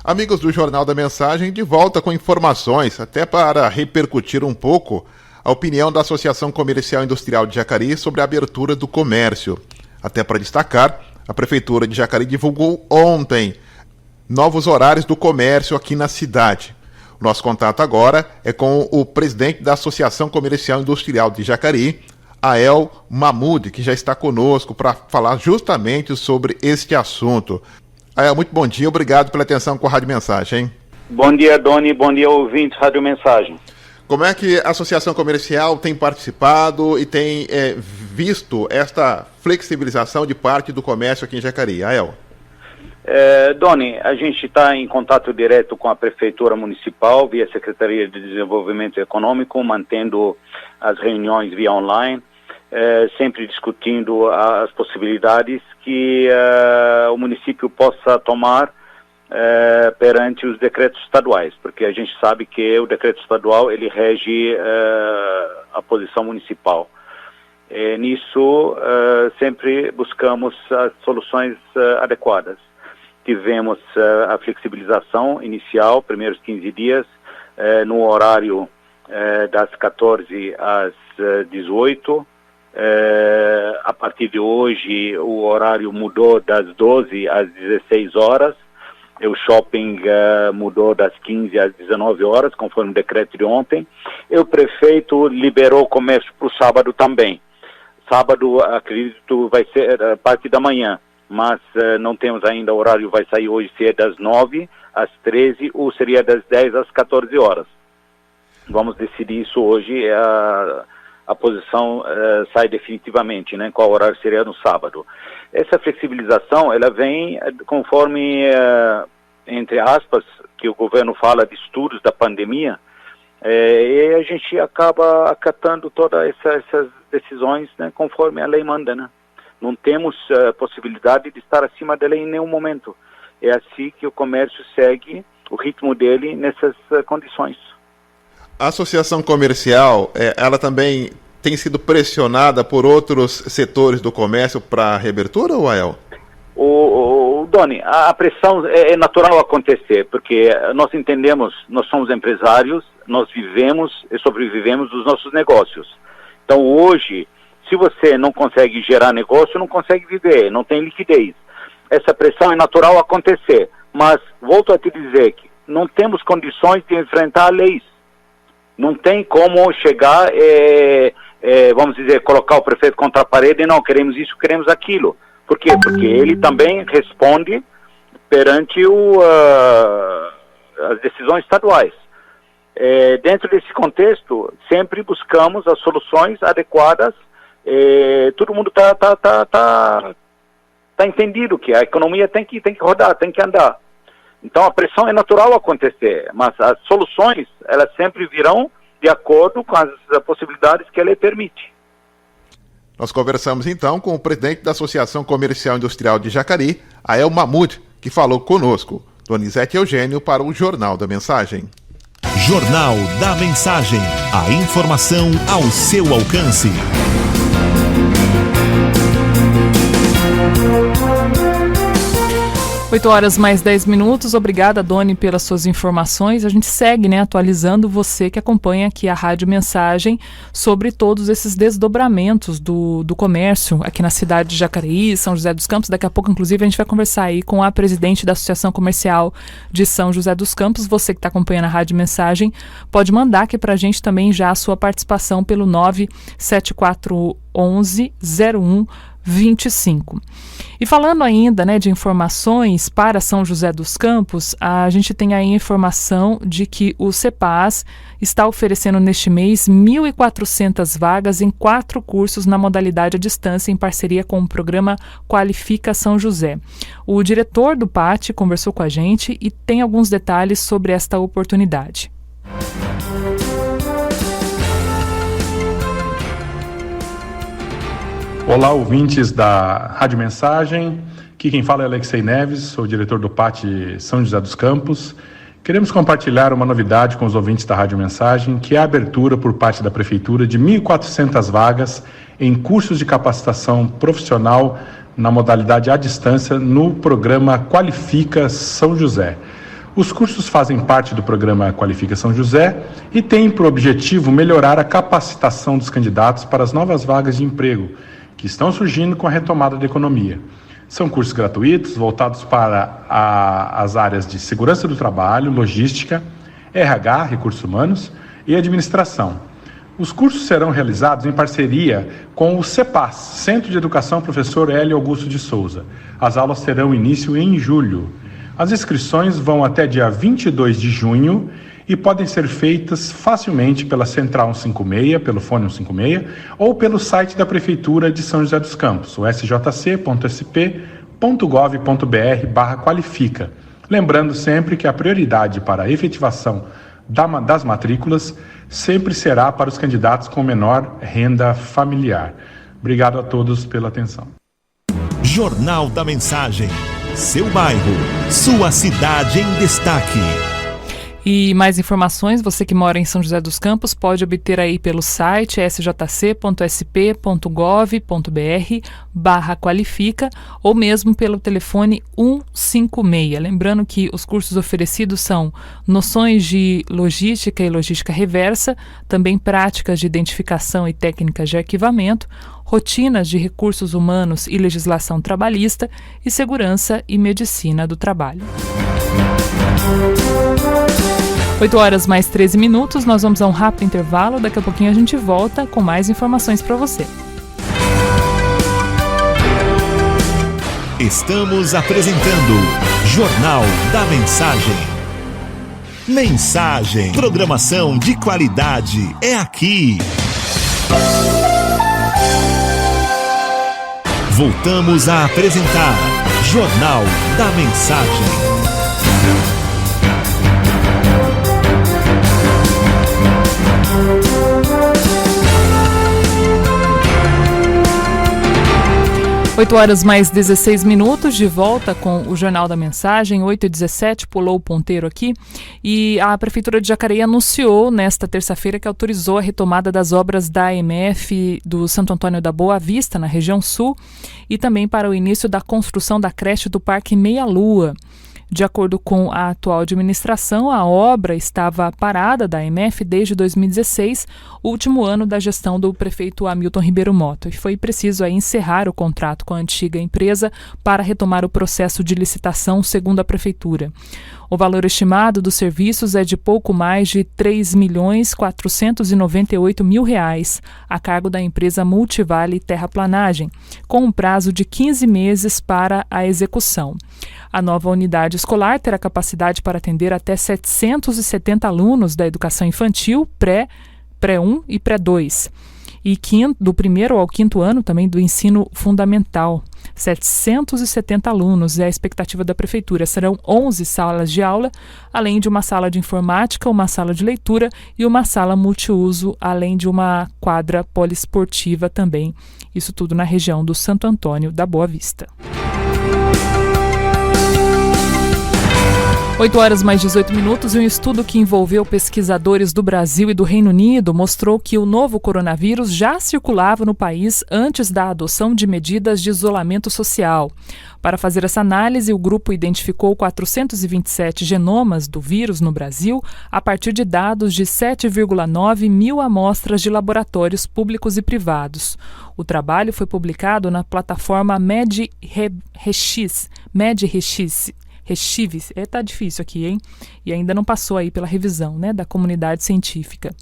Amigos do Jornal da Mensagem, de volta com informações, até para repercutir um pouco a opinião da Associação Comercial Industrial de Jacareí sobre a abertura do comércio. Até para destacar, a Prefeitura de Jacareí divulgou ontem novos horários do comércio aqui na cidade. O nosso contato agora é com o presidente da Associação Comercial Industrial de Jacareí, Ael Mahmoud, que já está conosco para falar justamente sobre este assunto. Ael, muito bom dia, obrigado pela atenção com a Rádio Mensagem. Bom dia, Doni, bom dia, ouvintes Rádio Mensagem. Como é que a Associação Comercial tem participado e tem visto esta flexibilização de parte do comércio aqui em Jacareí? Ael. Doni, a gente está em contato direto com a Prefeitura Municipal via Secretaria de Desenvolvimento Econômico, mantendo as reuniões via online, sempre discutindo as possibilidades que o município possa tomar perante os decretos estaduais, porque a gente sabe que o decreto estadual ele rege a posição municipal. Nisso sempre buscamos as soluções adequadas. Tivemos a flexibilização inicial, primeiros 15 dias, no horário das 14 às 18. A partir de hoje, o horário mudou das 12 às 16 horas. O shopping mudou das 15 às 19 horas, conforme o decreto de ontem. E o prefeito liberou o comércio para o sábado também. Sábado, acredito, vai ser a parte da manhã. Mas não temos ainda, o horário vai sair hoje, se é das 9 às 13 ou seria das 10 às 14 horas. Vamos decidir isso hoje, a posição sai definitivamente, né, qual horário seria no sábado. Essa flexibilização, ela vem conforme, entre aspas, que o governo fala de estudos da pandemia, e a gente acaba acatando todas essas decisões, né, conforme a lei manda, né? Não temos possibilidade de estar acima da lei em nenhum momento. É assim que o comércio segue o ritmo dele nessas condições. A associação comercial, ela também tem sido pressionada por outros setores do comércio para a reabertura, ou Ael? Doni, a pressão é natural acontecer, porque nós entendemos, nós somos empresários, nós vivemos e sobrevivemos dos nossos negócios. Então hoje, se você não consegue gerar negócio, não consegue viver, não tem liquidez. Essa pressão é natural acontecer, mas volto a te dizer que não temos condições de enfrentar leis. Não tem como chegar, vamos dizer, colocar o prefeito contra a parede e não, queremos isso, queremos aquilo. Por quê? Porque ele também responde perante as decisões estaduais. Dentro desse contexto, sempre buscamos as soluções adequadas. Todo mundo tá entendido que a economia tem que rodar, tem que andar. Então a pressão é natural acontecer, mas as soluções elas sempre virão de acordo com as possibilidades que a lei permite. Nós conversamos então com o presidente da Associação Comercial Industrial de Jacareí, Ael Mahmoud, que falou conosco. Donizete Eugênio para o Jornal da Mensagem. Jornal da Mensagem. A informação ao seu alcance. 8 horas mais 10 minutos. Obrigada, Doni, pelas suas informações. A gente segue, atualizando você que acompanha aqui a Rádio Mensagem sobre todos esses desdobramentos do comércio aqui na cidade de Jacareí, São José dos Campos. Daqui a pouco, inclusive, a gente vai conversar aí com a presidente da Associação Comercial de São José dos Campos. Você que está acompanhando a Rádio Mensagem pode mandar aqui para a gente também já a sua participação pelo 97411-0125. E falando ainda de informações para São José dos Campos, a gente tem aí a informação de que o CEPAS está oferecendo neste mês 1.400 vagas em 4 cursos na modalidade à distância em parceria com o programa Qualifica São José. O diretor do PAT conversou com a gente e tem alguns detalhes sobre esta oportunidade. Olá, ouvintes da Rádio Mensagem. Aqui quem fala é Alexei Neves, sou diretor do PAT São José dos Campos. Queremos compartilhar uma novidade com os ouvintes da Rádio Mensagem, que é a abertura por parte da Prefeitura de 1.400 vagas em cursos de capacitação profissional na modalidade à distância no programa Qualifica São José. Os cursos fazem parte do programa Qualifica São José e têm por objetivo melhorar a capacitação dos candidatos para as novas vagas de emprego que estão surgindo com a retomada da economia. São cursos gratuitos, voltados para as áreas de segurança do trabalho, logística, RH, recursos humanos e administração. Os cursos serão realizados em parceria com o CEPAS, Centro de Educação Professor Hélio Augusto de Souza. As aulas terão início em julho. As inscrições vão até dia 22 de junho e podem ser feitas facilmente pela Central 156, pelo fone 156, ou pelo site da Prefeitura de São José dos Campos, o sjc.sp.gov.br/qualifica. Lembrando sempre que a prioridade para a efetivação das matrículas sempre será para os candidatos com menor renda familiar. Obrigado a todos pela atenção. Jornal da Mensagem. Seu bairro, sua cidade em destaque. E mais informações, você que mora em São José dos Campos pode obter aí pelo site sjc.sp.gov.br/qualifica ou mesmo pelo telefone 156. Lembrando que os cursos oferecidos são noções de logística e logística reversa, também práticas de identificação e técnicas de arquivamento, rotinas de recursos humanos e legislação trabalhista e segurança e medicina do trabalho. 8 horas mais 13 minutos, nós vamos a um rápido intervalo, daqui a pouquinho a gente volta com mais informações para você. Estamos apresentando Jornal da Mensagem. Mensagem, programação de qualidade é aqui. Voltamos a apresentar Jornal da Mensagem. 8 horas mais 16 minutos, de volta com o Jornal da Mensagem, 8h17, pulou o ponteiro aqui, e a Prefeitura de Jacareí anunciou nesta terça-feira que autorizou a retomada das obras da AMF do Santo Antônio da Boa Vista, na região sul, e também para o início da construção da creche do Parque Meia Lua. De acordo com a atual administração, a obra estava parada da AMF desde 2016, último ano da gestão do prefeito Hamilton Ribeiro Motto, e foi preciso aí encerrar o contrato com a antiga empresa para retomar o processo de licitação, segundo a prefeitura. O valor estimado dos serviços é de pouco mais de R$ 3.498.000, a cargo da empresa Multivale Terraplanagem, com um prazo de 15 meses para a execução. A nova unidade escolar terá capacidade para atender até 770 alunos da educação infantil, pré-1 e pré-2. E do primeiro ao quinto ano também do ensino fundamental. 770 alunos é a expectativa da Prefeitura. Serão 11 salas de aula, além de uma sala de informática, uma sala de leitura e uma sala multiuso, além de uma quadra poliesportiva também. Isso tudo na região do Santo Antônio da Boa Vista. 8 horas mais 18 minutos e um estudo que envolveu pesquisadores do Brasil e do Reino Unido mostrou que o novo coronavírus já circulava no país antes da adoção de medidas de isolamento social. Para fazer essa análise, o grupo identificou 427 genomas do vírus no Brasil a partir de dados de 7,9 mil amostras de laboratórios públicos e privados. O trabalho foi publicado na plataforma MedRxiv. Tá difícil aqui, hein? E ainda não passou aí pela revisão, né, da comunidade científica.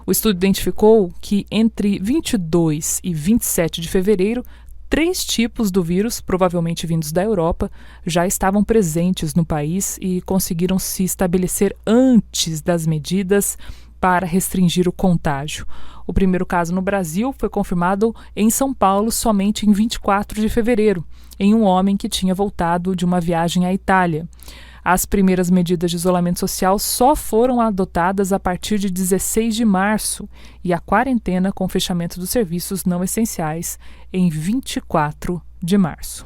O estudo identificou que entre 22 e 27 de fevereiro, 3 tipos do vírus, provavelmente vindos da Europa, já estavam presentes no país e conseguiram se estabelecer antes das medidas para restringir o contágio. O primeiro caso no Brasil foi confirmado em São Paulo somente em 24 de fevereiro, em um homem que tinha voltado de uma viagem à Itália. As primeiras medidas de isolamento social só foram adotadas a partir de 16 de março e a quarentena com fechamento dos serviços não essenciais em 24 de março.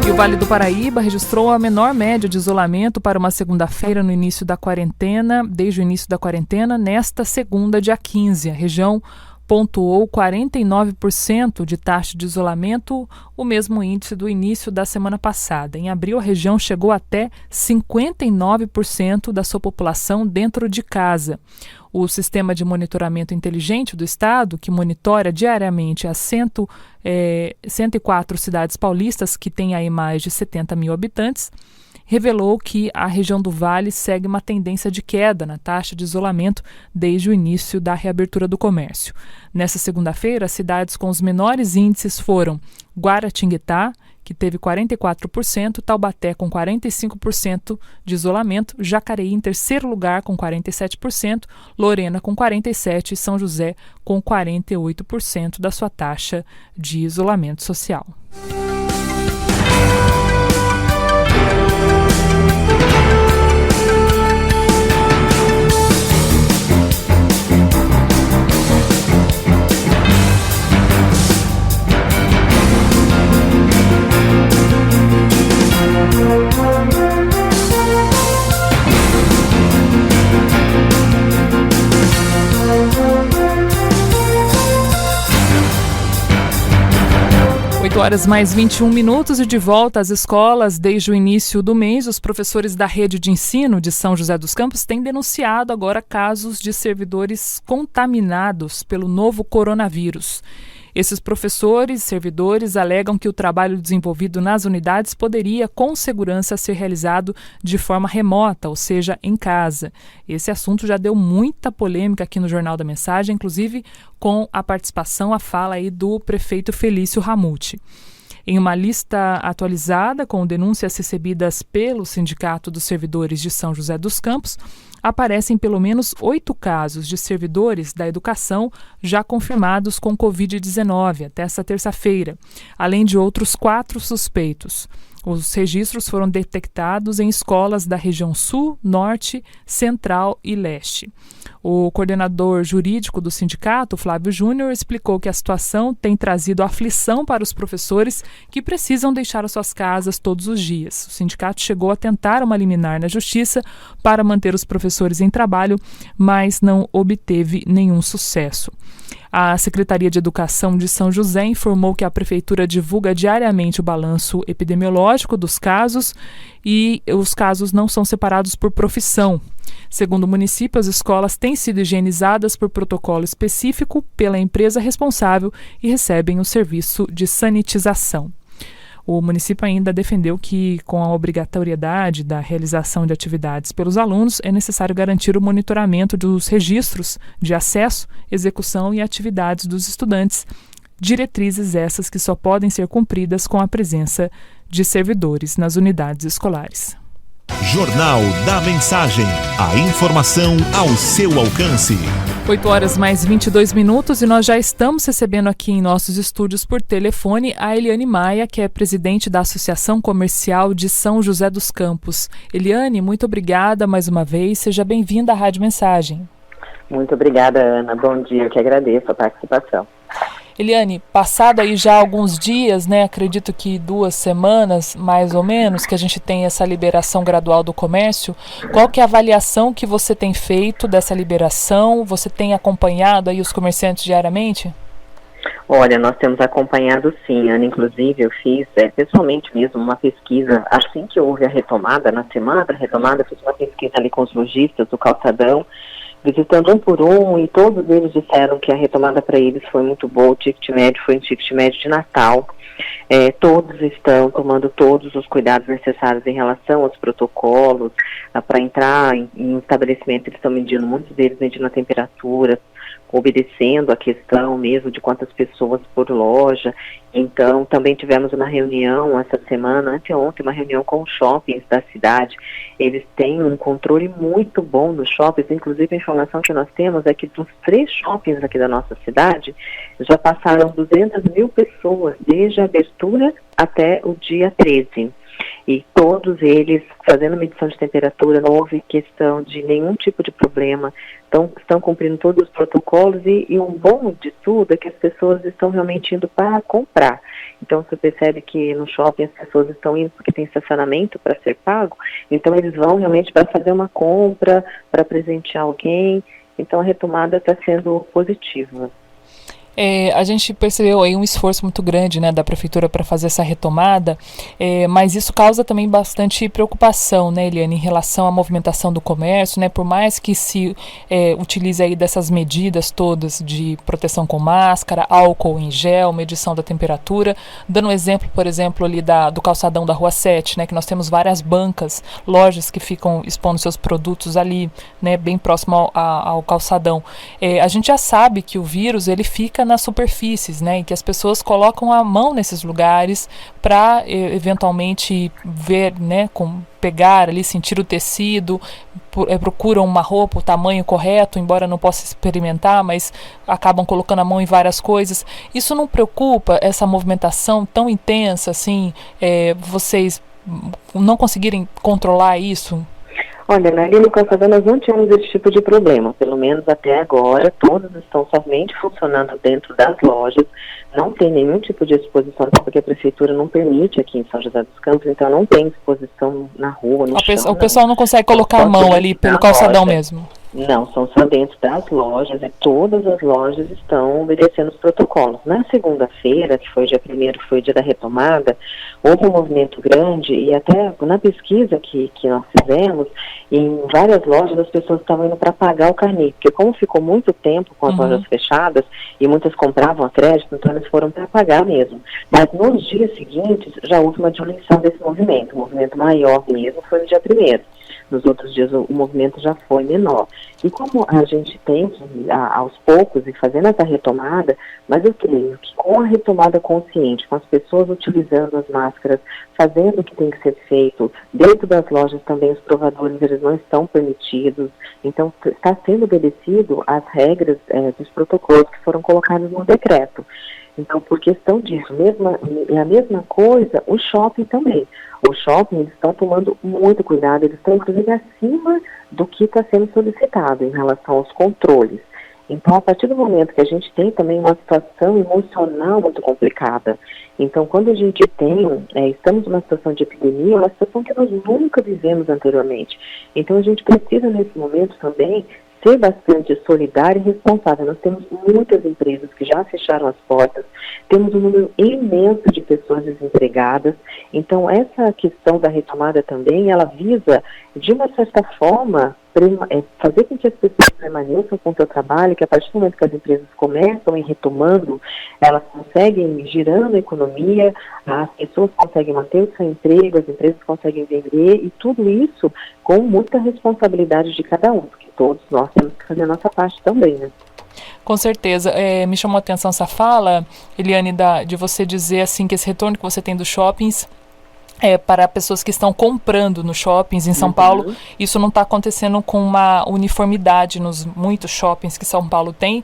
E o Vale do Paraíba registrou a menor média de isolamento para uma segunda-feira no início da quarentena, desde o início da quarentena, nesta segunda, dia 15. A região pontuou 49% de taxa de isolamento, o mesmo índice do início da semana passada. Em abril, a região chegou até 59% da sua população dentro de casa. O sistema de monitoramento inteligente do Estado, que monitora diariamente as 104 cidades paulistas, que têm aí mais de 70 mil habitantes, revelou que a região do Vale segue uma tendência de queda na taxa de isolamento desde o início da reabertura do comércio. Nessa segunda-feira, as cidades com os menores índices foram Guaratinguetá, que teve 44%, Taubaté com 45% de isolamento, Jacareí em terceiro lugar com 47%, Lorena com 47% e São José com 48% da sua taxa de isolamento social. Horas mais 21 minutos e de volta às escolas. Desde o início do mês, os professores da rede de ensino de São José dos Campos têm denunciado agora casos de servidores contaminados pelo novo coronavírus. Esses professores e servidores alegam que o trabalho desenvolvido nas unidades poderia, com segurança, ser realizado de forma remota, ou seja, em casa. Esse assunto já deu muita polêmica aqui no Jornal da Mensagem, inclusive com a participação, a fala aí do prefeito Felício Ramute. Em uma lista atualizada com denúncias recebidas pelo Sindicato dos Servidores de São José dos Campos, aparecem pelo menos 8 casos de servidores da educação já confirmados com Covid-19 até esta terça-feira, além de outros 4 suspeitos. Os registros foram detectados em escolas da região Sul, Norte, Central e Leste. O coordenador jurídico do sindicato, Flávio Júnior, explicou que a situação tem trazido aflição para os professores que precisam deixar as suas casas todos os dias. O sindicato chegou a tentar uma liminar na justiça para manter os professores em trabalho, mas não obteve nenhum sucesso. A Secretaria de Educação de São José informou que a Prefeitura divulga diariamente o balanço epidemiológico dos casos e os casos não são separados por profissão. Segundo o município, as escolas têm sido higienizadas por protocolo específico pela empresa responsável e recebem o serviço de sanitização. O município ainda defendeu que, com a obrigatoriedade da realização de atividades pelos alunos, é necessário garantir o monitoramento dos registros de acesso, execução e atividades dos estudantes, diretrizes essas que só podem ser cumpridas com a presença de servidores nas unidades escolares. Jornal da Mensagem. A informação ao seu alcance. 8 horas mais 22 minutos e nós já estamos recebendo aqui em nossos estúdios por telefone a Eliane Maia, que é presidente da Associação Comercial de São José dos Campos. Eliane, muito obrigada mais uma vez. Seja bem-vinda à Rádio Mensagem. Muito obrigada, Ana. Bom dia. Eu que agradeço a participação. Eliane, passado aí já alguns dias, né, acredito que 2 semanas, mais ou menos, que a gente tem essa liberação gradual do comércio, qual que é a avaliação que você tem feito dessa liberação? Você tem acompanhado aí os comerciantes diariamente? Olha, nós temos acompanhado sim, Ana, inclusive eu fiz pessoalmente mesmo uma pesquisa, assim que houve a retomada, na semana da retomada, eu fiz uma pesquisa ali com os lojistas do calçadão, visitando um por um, e todos eles disseram que a retomada para eles foi muito boa, o ticket médio foi um ticket médio de Natal. Todos estão tomando todos os cuidados necessários em relação aos protocolos, para entrar em estabelecimento, eles estão medindo, muitos deles medindo a temperatura, obedecendo a questão mesmo de quantas pessoas por loja. Então, também tivemos uma reunião essa semana, anteontem, uma reunião com os shoppings da cidade. Eles têm um controle muito bom nos shoppings, inclusive a informação que nós temos é que dos 3 shoppings aqui da nossa cidade, já passaram 200 mil pessoas desde a abertura até o dia 13. E todos eles fazendo medição de temperatura, não houve questão de nenhum tipo de problema, estão cumprindo todos os protocolos e um bom de tudo é que as pessoas estão realmente indo para comprar. Então você percebe que no shopping as pessoas estão indo porque tem estacionamento para ser pago, então eles vão realmente para fazer uma compra, para presentear alguém, então a retomada está sendo positiva. A gente percebeu aí um esforço muito grande, né, da prefeitura para fazer essa retomada, mas isso causa também bastante preocupação, né, Eliane, em relação à movimentação do comércio, né, por mais que se utilize aí dessas medidas todas de proteção com máscara, álcool em gel, medição da temperatura, dando um exemplo, por exemplo, ali do calçadão da Rua 7, né, que nós temos várias bancas, lojas que ficam expondo seus produtos ali, né, bem próximo ao calçadão. A gente já sabe que o vírus, ele fica nas superfícies, né, e que as pessoas colocam a mão nesses lugares para eventualmente ver, né, pegar ali, sentir o tecido, procuram uma roupa, o tamanho correto, embora não possa experimentar, mas acabam colocando a mão em várias coisas. Isso não preocupa, essa movimentação tão intensa, assim, vocês não conseguirem controlar isso? Olha, ali no calçadão nós não tínhamos esse tipo de problema, pelo menos até agora, todos estão somente funcionando dentro das lojas, não tem nenhum tipo de exposição, porque a prefeitura não permite aqui em São José dos Campos, então não tem exposição na rua, no chão. O pessoal não consegue colocar a mão ali pelo calçadão mesmo? Não, são só dentro das lojas, e todas as lojas estão obedecendo os protocolos. Na segunda-feira, que foi o dia 1º, foi o dia da retomada, houve um movimento grande, e até na pesquisa que nós fizemos, em várias lojas as pessoas estavam indo para pagar o carnê, porque como ficou muito tempo com as lojas fechadas, e muitas compravam a crédito, então eles foram para pagar mesmo. Mas nos dias seguintes já houve uma diminuição desse movimento, o movimento maior mesmo foi no dia 1º. Nos outros dias o movimento já foi menor. E como a gente tem que ir aos poucos e fazendo essa retomada, mas eu creio que com a retomada consciente, com as pessoas utilizando as máscaras, fazendo o que tem que ser feito, dentro das lojas também os provadores eles não estão permitidos, então está sendo obedecido as regras dos protocolos que foram colocados no decreto. Então, por questão disso, é a mesma coisa, o shopping também. O shopping, eles estão tomando muito cuidado, eles estão inclusive acima do que está sendo solicitado em relação aos controles. Então, a partir do momento que a gente tem também uma situação emocional muito complicada, então quando a gente estamos numa situação de epidemia, uma situação que nós nunca vivemos anteriormente. Então, a gente precisa nesse momento também ser bastante solidário e responsável. Nós temos muitas empresas que já fecharam as portas, temos um número imenso de pessoas desempregadas, então essa questão da retomada também, ela visa, de uma certa forma, fazer com que as pessoas permaneçam com o seu trabalho, que a partir do momento que as empresas começam e retomando, elas conseguem girando a economia, as pessoas conseguem manter o seu emprego, as empresas conseguem vender, e tudo isso com muita responsabilidade de cada um, porque todos nós temos que fazer a nossa parte também, né? Com certeza. Me chamou a atenção essa fala, Eliane, de você dizer assim que esse retorno que você tem dos shoppings para pessoas que estão comprando nos shoppings em São Paulo. Isso não está acontecendo com uma uniformidade nos muitos shoppings que São Paulo tem.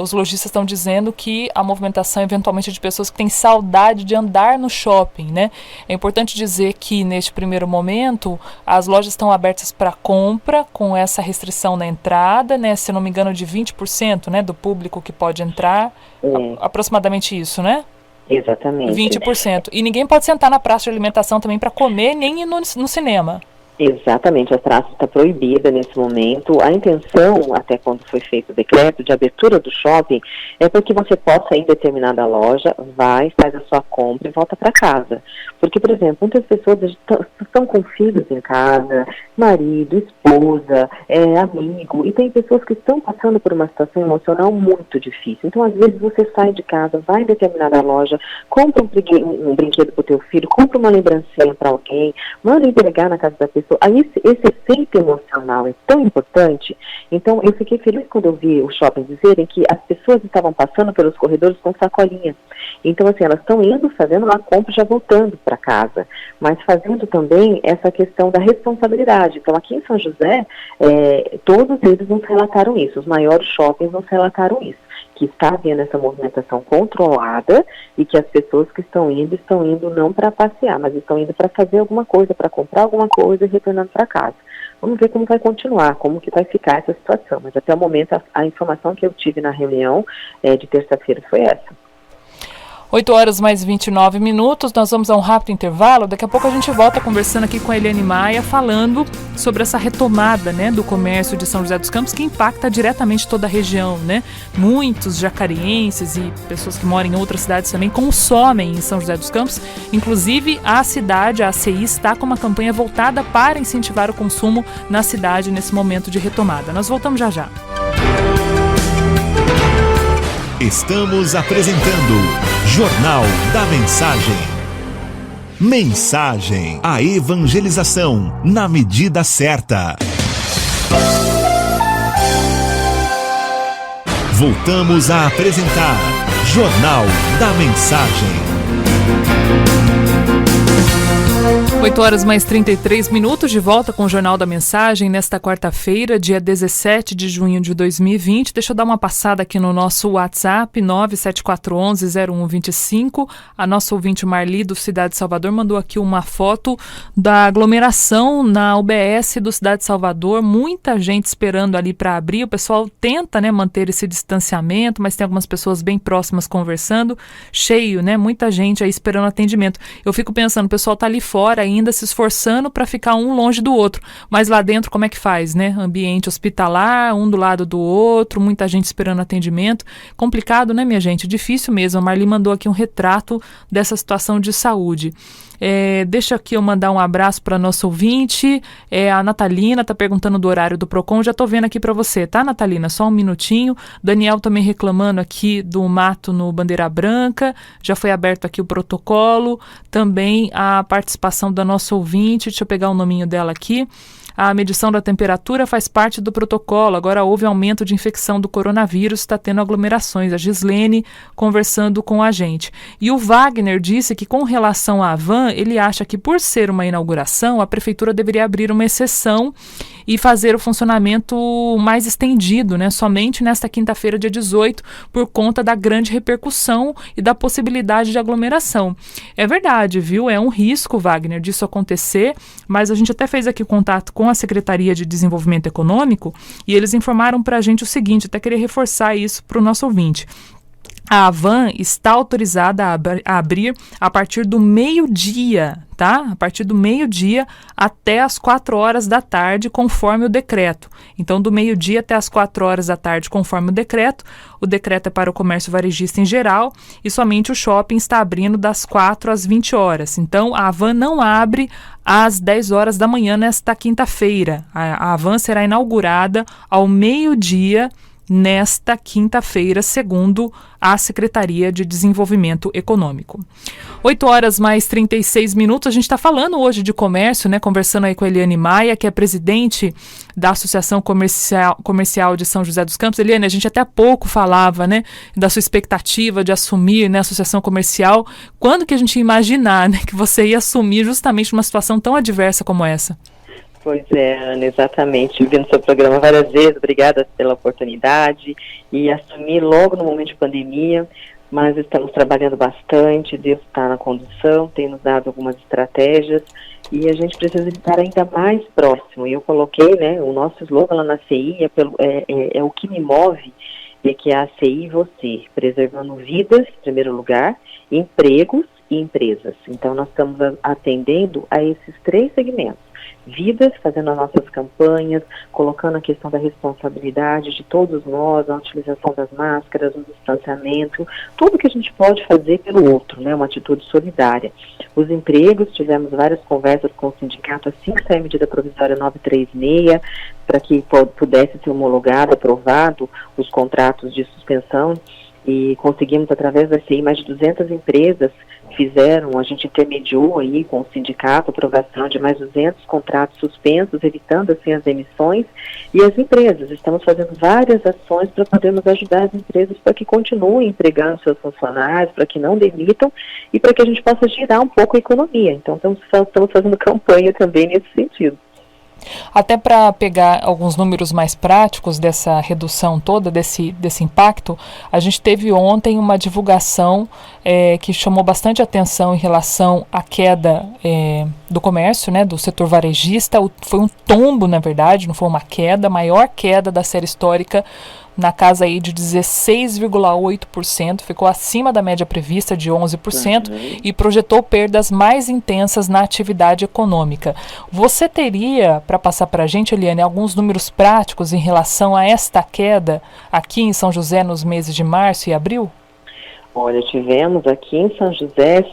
Os lojistas estão dizendo que a movimentação eventualmente é de pessoas que têm saudade de andar no shopping, né? É importante dizer que neste primeiro momento as lojas estão abertas para compra com essa restrição na entrada, né? Se não me engano, de 20%, né, do público que pode entrar. Aproximadamente isso, né? Exatamente. 20%. E ninguém pode sentar na praça de alimentação também para comer, nem ir no cinema. Exatamente, a praça está proibida nesse momento. A intenção, até quando foi feito o decreto de abertura do shopping, é para que você possa ir em determinada loja, vai, faz a sua compra e volta para casa. Porque, por exemplo, muitas pessoas estão com filhos em casa, marido, esposa, amigo, e tem pessoas que estão passando por uma situação emocional muito difícil. Então, às vezes, você sai de casa, vai em determinada loja, compra um brinquedo para o teu filho, compra uma lembrancinha para alguém, manda entregar na casa da pessoa. Aí esse efeito emocional é tão importante. Então eu fiquei feliz quando eu vi o shopping dizerem que as pessoas estavam passando pelos corredores com sacolinha. Então assim, elas estão indo, fazendo uma compra e já voltando para casa, mas fazendo também essa questão da responsabilidade. Então aqui em São José, todos eles nos relataram isso, os maiores shoppings nos relataram isso, que está havendo essa movimentação controlada e que as pessoas que estão indo não para passear, mas estão indo para fazer alguma coisa, para comprar alguma coisa e retornando para casa. Vamos ver como vai continuar, como que vai ficar essa situação, mas até o momento a informação que eu tive na reunião de terça-feira foi essa. 8h mais 29, nós vamos a um rápido intervalo, daqui a pouco a gente volta conversando aqui com a Eliane Maia, falando sobre essa retomada, né, do comércio de São José dos Campos, que impacta diretamente toda a região, né? Muitos jacarienses e pessoas que moram em outras cidades também consomem em São José dos Campos, inclusive a cidade, a ACI, está com uma campanha voltada para incentivar o consumo na cidade nesse momento de retomada. Nós voltamos já já. Estamos apresentando Jornal da Mensagem. Mensagem, a evangelização na medida certa. Voltamos a apresentar Jornal da Mensagem. 8h mais 33, de volta com o Jornal da Mensagem nesta quarta-feira, dia 17 de junho de 2020. Deixa eu dar uma passada aqui no nosso WhatsApp, 97411-0125. A nossa ouvinte Marli, do Cidade de Salvador, mandou aqui uma foto da aglomeração na UBS do Cidade de Salvador. Muita gente esperando ali para abrir. O pessoal tenta, né, manter esse distanciamento, mas tem algumas pessoas bem próximas conversando. Cheio, né? Muita gente aí esperando atendimento. Eu fico pensando, o pessoal tá ali fora ainda se esforçando para ficar um longe do outro, mas lá dentro como é que faz, né? Ambiente hospitalar, um do lado do outro, muita gente esperando atendimento, complicado, né, minha gente? Difícil mesmo. A Marli mandou aqui um retrato dessa situação de saúde. Deixa aqui eu mandar um abraço para nossa ouvinte, a Natalina está perguntando do horário do Procon, já estou vendo aqui para você, tá, Natalina? Só um minutinho. Daniel também reclamando aqui do mato no Bandeira Branca, já foi aberto aqui o protocolo, também a participação da nossa ouvinte, deixa eu pegar o nominho dela aqui. A medição da temperatura faz parte do protocolo. Agora houve aumento de infecção do coronavírus, está tendo aglomerações. A Gislene conversando com a gente. E o Wagner disse que com relação à van, ele acha que por ser uma inauguração, a prefeitura deveria abrir uma exceção e fazer o funcionamento mais estendido, né? Somente nesta quinta-feira, dia 18, por conta da grande repercussão e da possibilidade de aglomeração. É verdade, viu? É um risco, Wagner, disso acontecer, mas a gente até fez aqui contato com a Secretaria de Desenvolvimento Econômico e eles informaram para a gente o seguinte, até queria reforçar isso para o nosso ouvinte. A van está autorizada a abrir a partir do meio-dia, tá? A partir do meio-dia até as 4 horas da tarde, conforme o decreto. Então, do meio-dia até as 4 horas da tarde, conforme o decreto é para o comércio varejista em geral e somente o shopping está abrindo das 4 às 20 horas. Então, a van não abre às 10 horas da manhã nesta quinta-feira. A van será inaugurada ao meio-dia nesta quinta-feira, segundo a Secretaria de Desenvolvimento Econômico. 8h mais 36, a gente está falando hoje de comércio, né? Conversando aí com a Eliane Maia, que é presidente da Associação Comercial de São José dos Campos. Eliane, a gente até há pouco falava, né, da sua expectativa de assumir, né, a Associação Comercial. Quando que a gente ia imaginar, né, que você ia assumir justamente uma situação tão adversa como essa? Pois é, Ana, exatamente. Vi no seu programa várias vezes, obrigada pela oportunidade. E assumir logo no momento de pandemia, mas estamos trabalhando bastante, Deus está na condução, tem nos dado algumas estratégias e a gente precisa estar ainda mais próximo. E eu coloquei, né, o nosso slogan lá na CI é o que me move, e que é a CI você, preservando vidas, em primeiro lugar, empregos e empresas. Então nós estamos atendendo a esses 3 segmentos. Vidas, fazendo as nossas campanhas, colocando a questão da responsabilidade de todos nós, a utilização das máscaras, o distanciamento, tudo que a gente pode fazer pelo outro, né, uma atitude solidária. Os empregos, tivemos várias conversas com o sindicato assim que saiu a medida provisória 936, para que pudesse ser homologado, aprovado os contratos de suspensão, e conseguimos, através da CI, mais de 200 empresas a gente intermediou aí com o sindicato a aprovação de mais 200 contratos suspensos, evitando assim as demissões, e as empresas, estamos fazendo várias ações para podermos ajudar as empresas para que continuem empregando seus funcionários, para que não demitam e para que a gente possa girar um pouco a economia. Então estamos fazendo campanha também nesse sentido. Até para pegar alguns números mais práticos dessa redução toda, desse impacto, a gente teve ontem uma divulgação que chamou bastante atenção em relação à queda do comércio, né, do setor varejista. Foi um tombo, na verdade, não foi uma queda, a maior queda da série histórica, na casa aí de 16,8%, ficou acima da média prevista de 11% e projetou perdas mais intensas na atividade econômica. Você teria, para passar para a gente, Eliane, alguns números práticos em relação a esta queda aqui em São José nos meses de março e abril? Olha, tivemos aqui em São José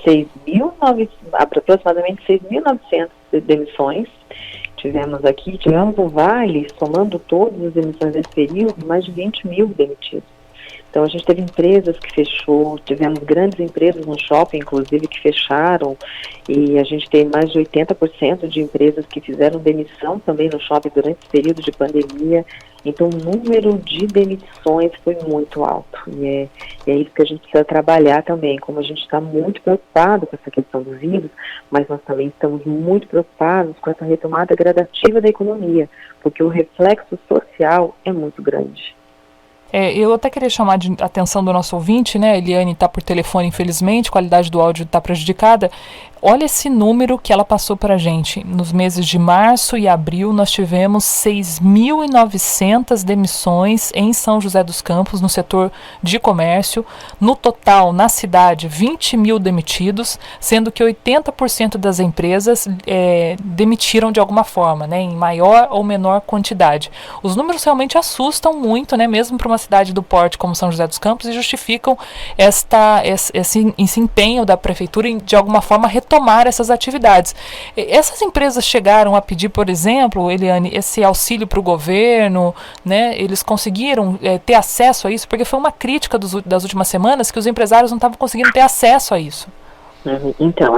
aproximadamente 6.900 demissões. Tivemos no Vale, somando todas as demissões desse período, mais de 20 mil demitidos. Então a gente teve empresas que fechou, tivemos grandes empresas no shopping, inclusive, que fecharam, e a gente tem mais de 80% de empresas que fizeram demissão também no shopping durante esse período de pandemia. Então o número de demissões foi muito alto, e é isso que a gente precisa trabalhar também, como a gente está muito preocupado com essa questão do vírus, mas nós também estamos muito preocupados com essa retomada gradativa da economia, porque o reflexo social é muito grande. Eu até queria chamar a atenção do nosso ouvinte, né? A Eliane está por telefone, infelizmente, a qualidade do áudio está prejudicada. Olha esse número que ela passou para a gente. Nos meses de março e abril, nós tivemos 6.900 demissões em São José dos Campos, no setor de comércio. No total, na cidade, 20 mil demitidos, sendo que 80% das empresas demitiram de alguma forma, né, em maior ou menor quantidade. Os números realmente assustam muito, né, mesmo para uma cidade do porte como São José dos Campos, e justificam esse empenho da prefeitura em, de alguma forma, retomar essas atividades. Essas empresas chegaram a pedir, por exemplo, Eliane, esse auxílio para o governo, né? Eles conseguiram ter acesso a isso? Porque foi uma crítica das últimas semanas que os empresários não estavam conseguindo ter acesso a isso. Então,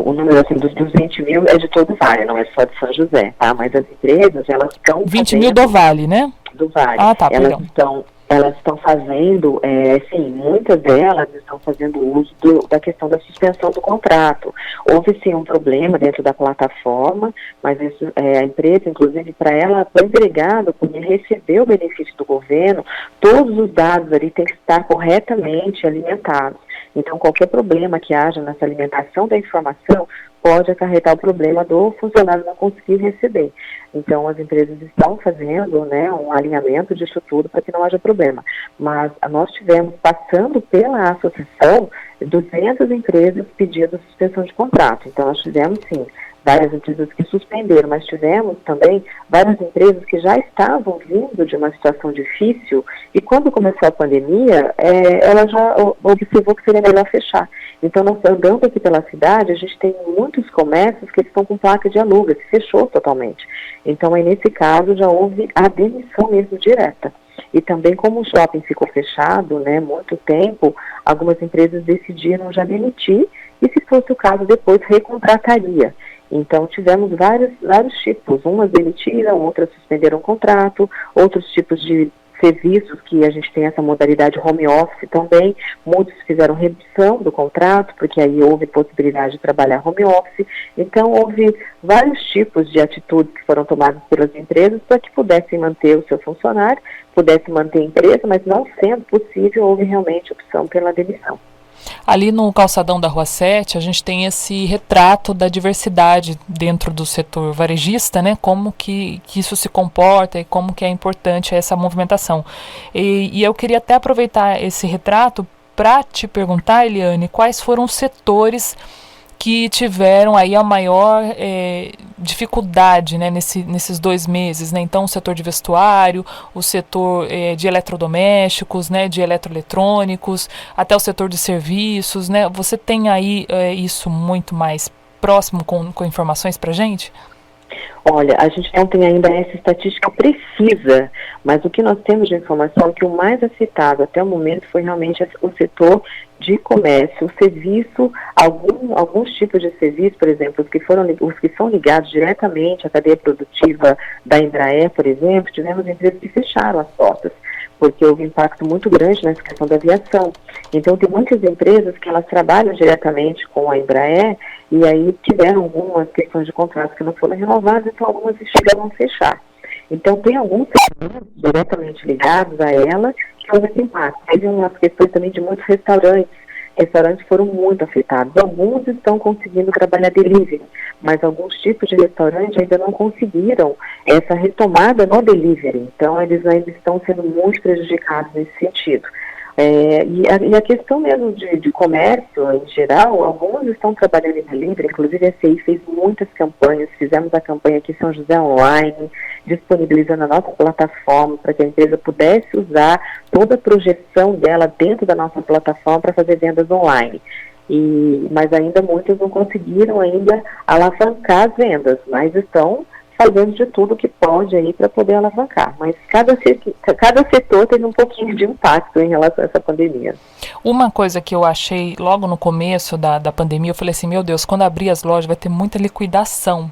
o número assim, dos 20 mil é de todo o Vale, não é só de São José, tá? Mas as empresas, elas estão 20 mil do Vale, né? Do Vale. Ah, tá, perdão. Elas estão fazendo, sim, muitas delas estão fazendo uso da questão da suspensão do contrato. Houve sim um problema dentro da plataforma, mas isso, a empresa, inclusive, para ela, para o empregado poder receber o benefício do governo, todos os dados ali têm que estar corretamente alimentados. Então, qualquer problema que haja nessa alimentação da informação pode acarretar o problema do funcionário não conseguir receber. Então, as empresas estão fazendo, né, um alinhamento disso tudo para que não haja problema. Mas nós tivemos, passando pela associação, 200 empresas pedindo suspensão de contrato. Então, nós tivemos, sim, várias empresas que suspenderam, mas tivemos também várias empresas que já estavam vindo de uma situação difícil, e quando começou a pandemia, ela já observou que seria melhor fechar. Então, nós andando aqui pela cidade, a gente tem muitos comércios que estão com placa de aluga, que fechou totalmente. Então, aí nesse caso, já houve a demissão mesmo direta. E também, como o shopping ficou fechado, né, muito tempo, algumas empresas decidiram já demitir e, se fosse o caso, depois recontrataria. Então, tivemos vários tipos. Umas demitiram, outras suspenderam o contrato, outros tipos de serviços que a gente tem essa modalidade home office também. Muitos fizeram redução do contrato, porque aí houve possibilidade de trabalhar home office. Então, houve vários tipos de atitudes que foram tomadas pelas empresas para que pudessem manter o seu funcionário, pudessem manter a empresa, mas não sendo possível, houve realmente opção pela demissão. Ali no calçadão da Rua 7, a gente tem esse retrato da diversidade dentro do setor varejista, né? Como que isso se comporta e como que é importante essa movimentação. E eu queria até aproveitar esse retrato para te perguntar, Eliane, quais foram os setores que tiveram aí a maior dificuldade, né, nesses 2 meses, né? Então, o setor de vestuário, o setor de eletrodomésticos, né, de eletroeletrônicos, até o setor de serviços, né? Você tem aí isso muito mais próximo com informações para a gente? Olha, a gente não tem ainda essa estatística precisa, mas o que nós temos de informação é que o mais afetado até o momento foi realmente o setor de comércio, o serviço, alguns tipos de serviço, por exemplo, os que são ligados diretamente à cadeia produtiva da Embraer, por exemplo, tivemos empresas que fecharam as portas, porque houve um impacto muito grande nessa questão da aviação. Então, tem muitas empresas que elas trabalham diretamente com a Embraer e aí tiveram algumas questões de contratos que não foram renovadas, então algumas chegaram a fechar. Então, tem alguns serviços diretamente ligados a ela que houve esse impacto. Teve umas questões também de muitos restaurantes. Restaurantes foram muito afetados. Alguns estão conseguindo trabalhar delivery, mas alguns tipos de restaurante ainda não conseguiram essa retomada no delivery. Então, eles ainda estão sendo muito prejudicados nesse sentido. E a questão mesmo de comércio, em geral, alguns estão trabalhando em delivery, inclusive a CI fez muitas campanhas, fizemos a campanha aqui em São José Online, disponibilizando a nossa plataforma para que a empresa pudesse usar toda a projeção dela dentro da nossa plataforma para fazer vendas online. Mas ainda muitos não conseguiram ainda alavancar as vendas, mas estão fazendo de tudo que pode aí para poder alavancar. Mas cada setor teve um pouquinho de impacto em relação a essa pandemia. Uma coisa que eu achei logo no começo da pandemia, eu falei assim, meu Deus, quando abrir as lojas vai ter muita liquidação,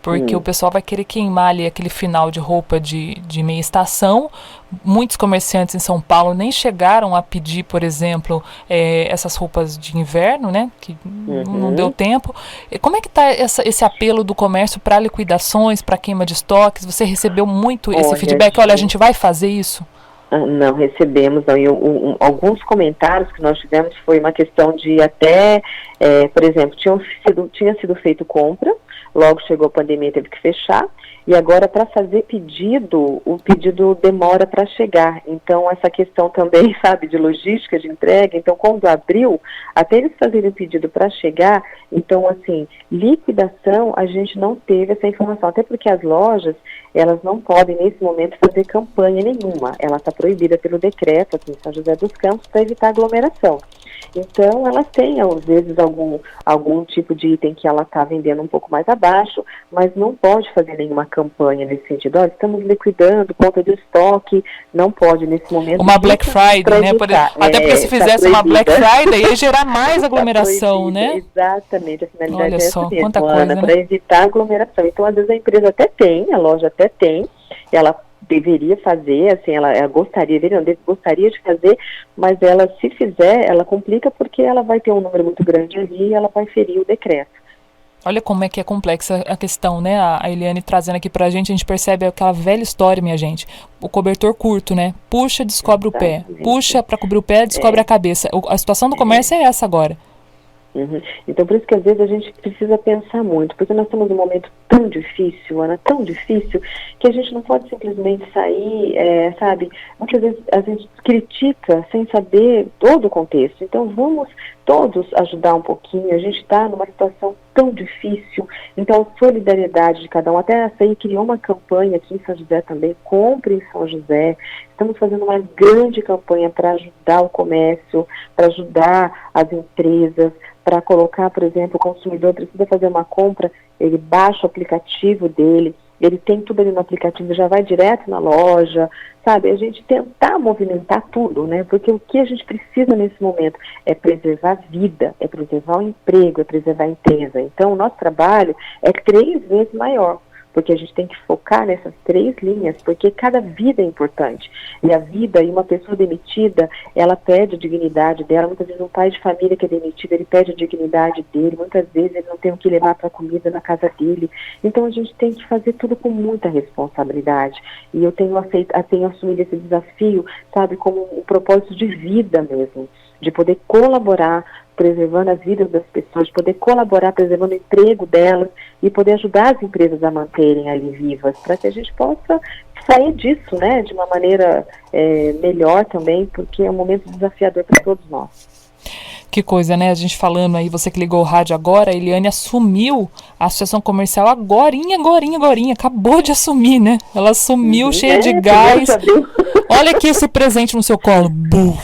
porque o pessoal vai querer queimar ali aquele final de roupa de meia estação. Muitos comerciantes em São Paulo nem chegaram a pedir, por exemplo, essas roupas de inverno, né? Que não deu tempo. Como é que está esse apelo do comércio para liquidações, para queima de estoques? Você recebeu muito esse feedback? Olha, a gente vai fazer isso? Não recebemos, não. E alguns comentários que nós tivemos foi uma questão de até, por exemplo, tinha sido feito compra, logo chegou a pandemia, teve que fechar, e agora para fazer pedido, o pedido demora para chegar. Então, essa questão também, sabe, de logística, de entrega, então quando abriu, até eles fazerem o pedido para chegar, então, assim, liquidação, a gente não teve essa informação, até porque as lojas, elas não podem, nesse momento, fazer campanha nenhuma. Ela está proibida pelo decreto aqui em São José dos Campos para evitar aglomeração. Então, elas têm, às vezes, algum tipo de item que ela está vendendo um pouco mais abaixo, mas não pode fazer nenhuma campanha nesse sentido. Olha, estamos liquidando conta de estoque, não pode nesse momento. Uma Black Friday, né? Até porque se fizesse uma Black Friday, ia gerar mais aglomeração, né? Exatamente, a finalidade Olha é só, essa mesmo, quanta coisa, né? Para evitar aglomeração. Então, às vezes, a empresa até tem, a loja até tem, ela deveria fazer, assim, ela gostaria de fazer, mas ela, se fizer, ela complica porque ela vai ter um número muito grande ali e ela vai ferir o decreto. Olha como é que é complexa a questão, né? A Eliane trazendo aqui pra gente, a gente percebe aquela velha história, minha gente. O cobertor curto, né? Puxa, descobre o pé. Puxa para cobrir o pé, descobre a cabeça. A situação do comércio é essa agora. Então, por isso que às vezes a gente precisa pensar muito, porque nós estamos num momento tão difícil, Ana, tão difícil, que a gente não pode simplesmente sair, sabe, muitas vezes a gente critica sem saber todo o contexto. Então, vamos todos ajudar um pouquinho, a gente está numa situação tão difícil, então a solidariedade de cada um, até a CI criou uma campanha aqui em São José também, Compre em São José, estamos fazendo uma grande campanha para ajudar o comércio, para ajudar as empresas, para colocar, por exemplo, o consumidor precisa fazer uma compra, ele baixa o aplicativo dele, ele tem tudo ali no aplicativo, já vai direto na loja, sabe? A gente tentar movimentar tudo, né? Porque o que a gente precisa nesse momento é preservar a vida, é preservar o emprego, é preservar a empresa. Então, o nosso trabalho é 3 vezes maior, porque a gente tem que focar nessas 3 linhas, porque cada vida é importante. E a vida, e uma pessoa demitida, ela perde a dignidade dela. Muitas vezes um pai de família que é demitido, ele perde a dignidade dele, muitas vezes ele não tem o que levar para a comida na casa dele. Então a gente tem que fazer tudo com muita responsabilidade. E eu tenho assumido esse desafio, sabe, como um propósito de vida mesmo, de poder colaborar, preservando as vidas das pessoas, de poder colaborar, preservando o emprego delas e poder ajudar as empresas a manterem ali vivas, para que a gente possa sair disso, né, de uma maneira melhor também, porque é um momento desafiador para todos nós. Que coisa, né? A gente falando aí, você que ligou o rádio agora, a Eliane assumiu a Associação Comercial agorinha, acabou de assumir, né? Ela assumiu cheia de gás. Olha aqui esse presente no seu colo,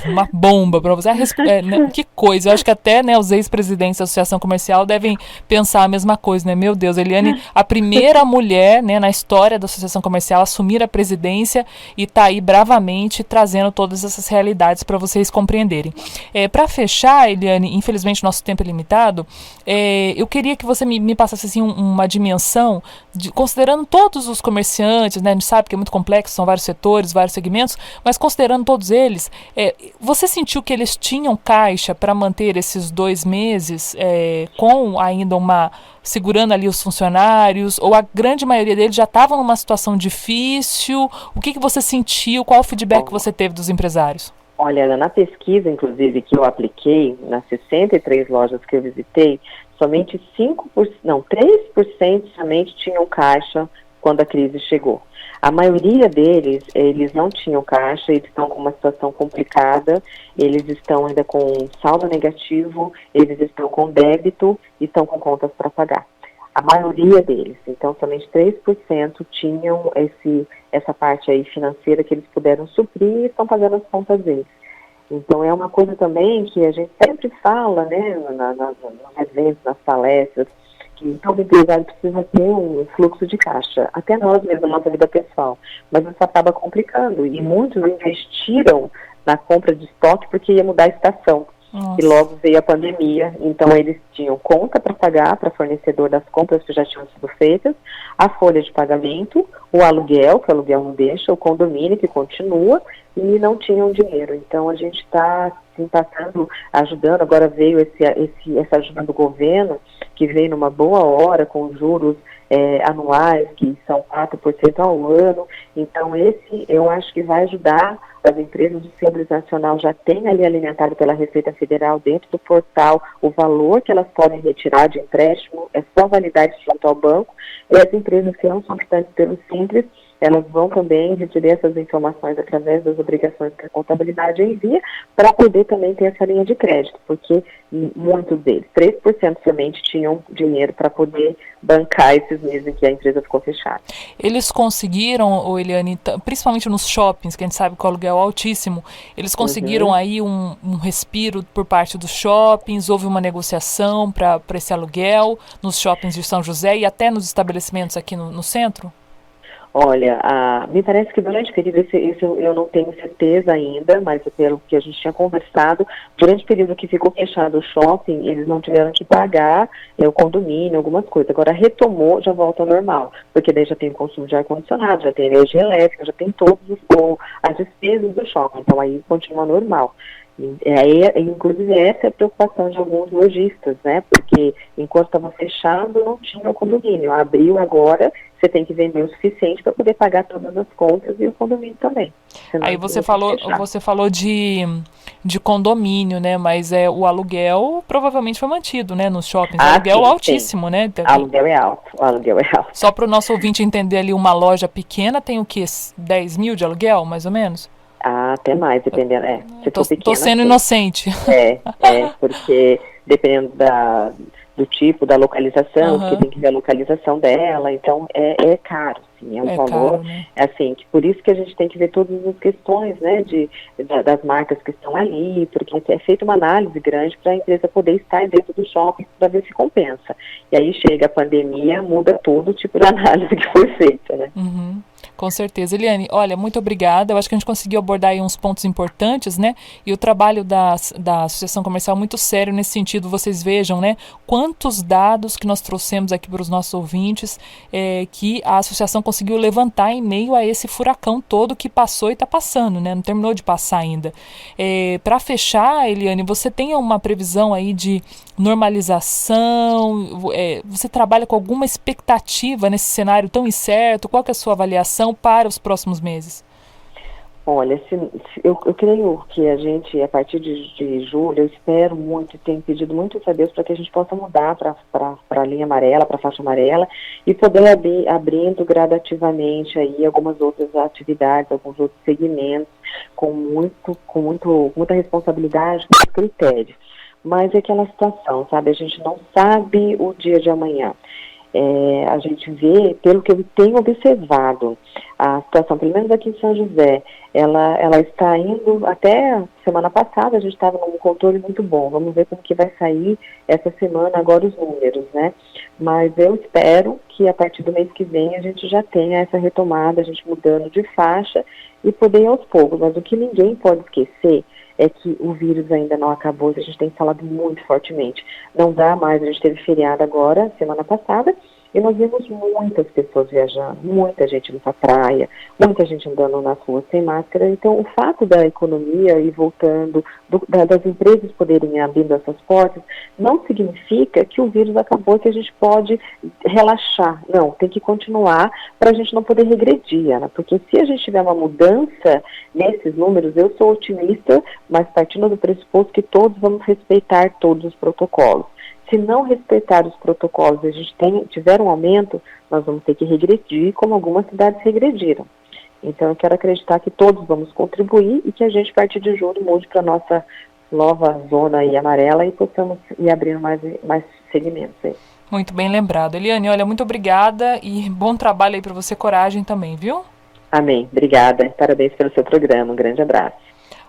uma bomba para você. Né? Que coisa, eu acho que até, né, os ex-presidentes da Associação Comercial devem pensar a mesma coisa, né? Meu Deus, a Eliane, a primeira mulher, né, na história da Associação Comercial a assumir a presidência e tá aí bravamente trazendo todas essas realidades para vocês compreenderem. Para fechar, Eliane, infelizmente nosso tempo é limitado, eu queria que você me passasse assim, uma dimensão, considerando todos os comerciantes, né, a gente sabe que é muito complexo, são vários setores, vários segmentos, mas considerando todos eles, você sentiu que eles tinham caixa para manter esses 2 meses com ainda segurando ali os funcionários, ou a grande maioria deles já estavam numa situação difícil? O que você sentiu, qual o feedback que você teve dos empresários? Olha, na pesquisa, inclusive, que eu apliquei, nas 63 lojas que eu visitei, somente 3% somente tinham caixa quando a crise chegou. A maioria deles, eles não tinham caixa, eles estão com uma situação complicada, eles estão ainda com saldo negativo, eles estão com débito e estão com contas para pagar. A maioria deles, então somente 3% tinham essa parte aí financeira que eles puderam suprir e estão pagando as contas deles. Então é uma coisa também que a gente sempre fala, né, nos eventos, nas palestras, que todo empresário precisa ter um fluxo de caixa, até nós mesmos, na nossa vida pessoal, mas isso acaba complicando, e muitos investiram na compra de estoque porque ia mudar a estação. Nossa. E logo veio a pandemia, então eles tinham conta para pagar para fornecedor das compras que já tinham sido feitas, a folha de pagamento, o aluguel, que o aluguel não deixa, o condomínio que continua, e não tinham dinheiro. Então a gente está assim, passando, ajudando, agora veio essa ajuda do governo, que veio numa boa hora, com juros anuais, que são 4% ao ano. Então esse eu acho que vai ajudar as empresas do Simples Nacional, já tem ali alimentado pela Receita Federal dentro do portal o valor que elas podem retirar de empréstimo, é só validar isso junto ao banco, e as empresas que não são optantes pelo Simples, elas vão também retirar essas informações através das obrigações que a contabilidade envia, para poder também ter essa linha de crédito, porque muitos deles, 3% somente, tinham dinheiro para poder bancar esses meses em que a empresa ficou fechada. Eles conseguiram, Eliane, principalmente nos shoppings, que a gente sabe que o aluguel é altíssimo, eles conseguiram aí um respiro por parte dos shoppings, houve uma negociação para esse aluguel nos shoppings de São José e até nos estabelecimentos aqui no centro? Olha, me parece que durante o período, isso eu não tenho certeza ainda, mas pelo que a gente tinha conversado, durante o período que ficou fechado o shopping, eles não tiveram que pagar o condomínio, algumas coisas. Agora retomou, já volta ao normal, porque daí já tem o consumo de ar-condicionado, já tem energia elétrica, já tem todas as despesas do shopping, então aí continua normal. Inclusive essa é a preocupação de alguns lojistas, né? Porque enquanto estava fechado não tinha o condomínio. Abriu agora, você tem que vender o suficiente para poder pagar todas as contas e o condomínio também. Aí você falou de condomínio, né? Mas o aluguel provavelmente foi mantido, né? Nos shoppings. Aluguel sim, altíssimo, sim. Né? Aluguel é alto. Só para o nosso ouvinte entender ali, uma loja pequena tem o quê? 10 mil de aluguel, mais ou menos? Até mais, dependendo. Tô sendo inocente. Porque dependendo do tipo, da localização, porque tem que ver a localização dela, então é caro, assim, é um valor, caro, né? assim, que por isso que a gente tem que ver todas as questões, né, das marcas que estão ali, porque é feita uma análise grande para a empresa poder estar dentro do shopping para ver se compensa. E aí chega a pandemia, muda todo o tipo de análise que foi feita, né? Uhum. Com certeza. Eliane, olha, muito obrigada. Eu acho que a gente conseguiu abordar aí uns pontos importantes, né? E o trabalho da Associação Comercial é muito sério nesse sentido. Vocês vejam, né? Quantos dados que nós trouxemos aqui para os nossos ouvintes que a associação conseguiu levantar em meio a esse furacão todo que passou e está passando, né? Não terminou de passar ainda. Para fechar, Eliane, você tem uma previsão aí de normalização? Você trabalha com alguma expectativa nesse cenário tão incerto? Qual que é a sua avaliação para os próximos meses? Olha, eu creio que a gente, a partir de julho, eu espero muito, tenho pedido muito a Deus para que a gente possa mudar para a linha amarela, para a faixa amarela, e poder abrindo gradativamente aí algumas outras atividades, alguns outros segmentos, com muita responsabilidade, com muitos critérios. Mas é aquela situação, sabe? A gente não sabe o dia de amanhã. A gente vê, pelo que eu tenho observado, a situação, pelo menos aqui em São José, ela está indo, até semana passada a gente estava num controle muito bom. Vamos ver como que vai sair essa semana agora os números, né? Mas eu espero que a partir do mês que vem a gente já tenha essa retomada, a gente mudando de faixa e poder ir aos poucos. Mas o que ninguém pode esquecer é que o vírus ainda não acabou, a gente tem falado muito fortemente. Não dá mais, a gente teve feriado agora, semana passada, e nós vimos muitas pessoas viajando, muita gente indo para a praia, muita gente andando nas ruas sem máscara. Então, o fato da economia ir voltando, das empresas poderem abrindo essas portas, não significa que o vírus acabou, que a gente pode relaxar. Não, tem que continuar para a gente não poder regredir, né? Porque se a gente tiver uma mudança nesses números, eu sou otimista, mas partindo do pressuposto que todos vamos respeitar todos os protocolos. Se não respeitar os protocolos e a gente tiver um aumento, nós vamos ter que regredir, como algumas cidades regrediram. Então, eu quero acreditar que todos vamos contribuir e que a gente, a partir de julho, mude para a nossa nova zona aí amarela e possamos ir abrindo mais segmentos aí. Muito bem lembrado. Eliane, olha, muito obrigada e bom trabalho aí para você, coragem também, viu? Amém. Obrigada. Parabéns pelo seu programa. Um grande abraço.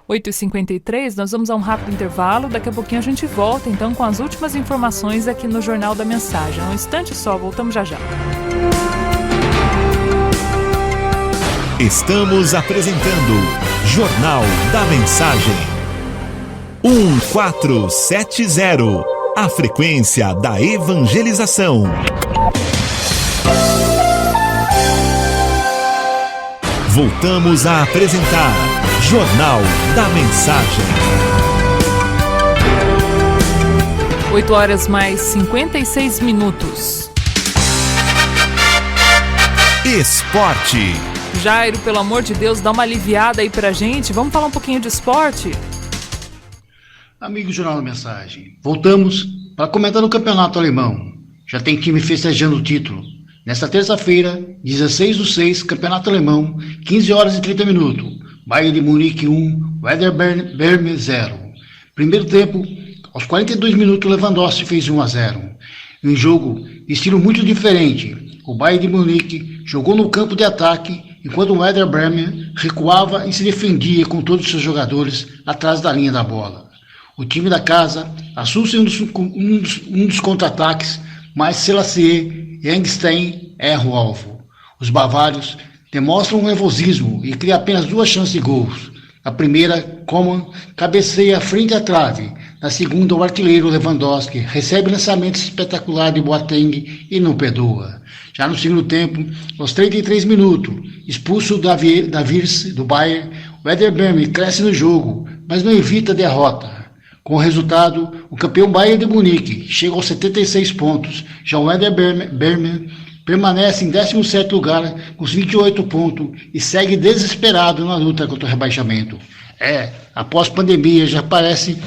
8h53, nós vamos a um rápido intervalo. Daqui a pouquinho a gente volta, então, com as últimas informações aqui no Jornal da Mensagem. Um instante só, voltamos já já. Estamos apresentando Jornal da Mensagem. 1470, a frequência da evangelização. Voltamos a apresentar Jornal da Mensagem. 8h mais 56. Esporte. Jairo, pelo amor de Deus, dá uma aliviada aí pra gente. Vamos falar um pouquinho de esporte? Amigo Jornal da Mensagem, voltamos para comentar o campeonato alemão. Já tem time festejando o título. Nesta terça-feira, 16/6, campeonato alemão, 15h30. Bayern de Munique 1, Werder Bremen 0. Primeiro tempo, aos 42 minutos, Lewandowski fez 1-0. Um jogo de estilo muito diferente. O Bayern de Munique jogou no campo de ataque, enquanto o Werder Bremen recuava e se defendia com todos os seus jogadores atrás da linha da bola. O time da casa assusta um dos contra-ataques, mas Selassie e Engstein erram o alvo. Os bavários demonstram um nervosismo e criam apenas 2 chances de gols. A primeira, Coman cabeceia frente à trave. Na segunda, o artilheiro Lewandowski recebe lançamento espetacular de Boateng e não perdoa. Já no segundo tempo, aos 33 minutos, expulso da Wirtz do Bayern, o Werder Bremen cresce no jogo, mas não evita a derrota. Com o resultado, o campeão Bayern de Munique chega aos 76 pontos. Já o Werder Bremen permanece em 17º lugar com os 28 pontos e segue desesperado na luta contra o rebaixamento. Após pandemia, já parece,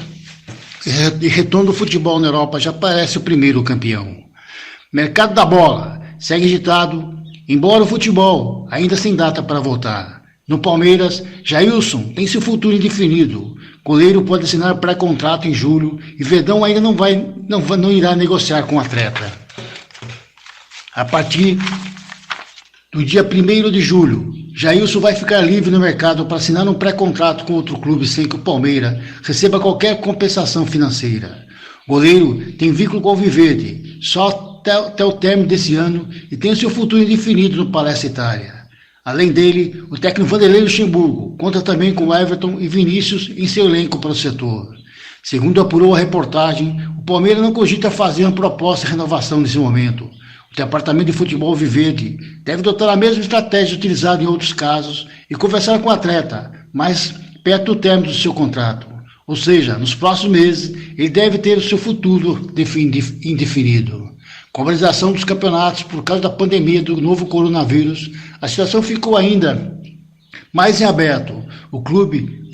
de retorno do futebol na Europa, já parece o primeiro campeão. Mercado da bola segue agitado, embora o futebol ainda sem data para voltar. No Palmeiras, Jailson tem seu futuro indefinido. Goleiro pode assinar pré-contrato em julho e Verdão ainda não irá negociar com o atleta. A partir No dia 1º de julho, Jailson vai ficar livre no mercado para assinar um pré-contrato com outro clube sem que o Palmeiras receba qualquer compensação financeira. O goleiro tem vínculo com o Alviverde, só até o término desse ano, e tem o seu futuro indefinido no Palestra Itália. Além dele, o técnico Vanderlei Luxemburgo conta também com Everton e Vinícius em seu elenco para o setor. Segundo apurou a reportagem, o Palmeiras não cogita fazer uma proposta de renovação nesse momento. O departamento de futebol Alviverde deve adotar a mesma estratégia utilizada em outros casos e conversar com o atleta, mas perto do término do seu contrato. Ou seja, nos próximos meses, ele deve ter o seu futuro indefinido. Com a realização dos campeonatos por causa da pandemia do novo coronavírus, a situação ficou ainda mais em aberto. O clube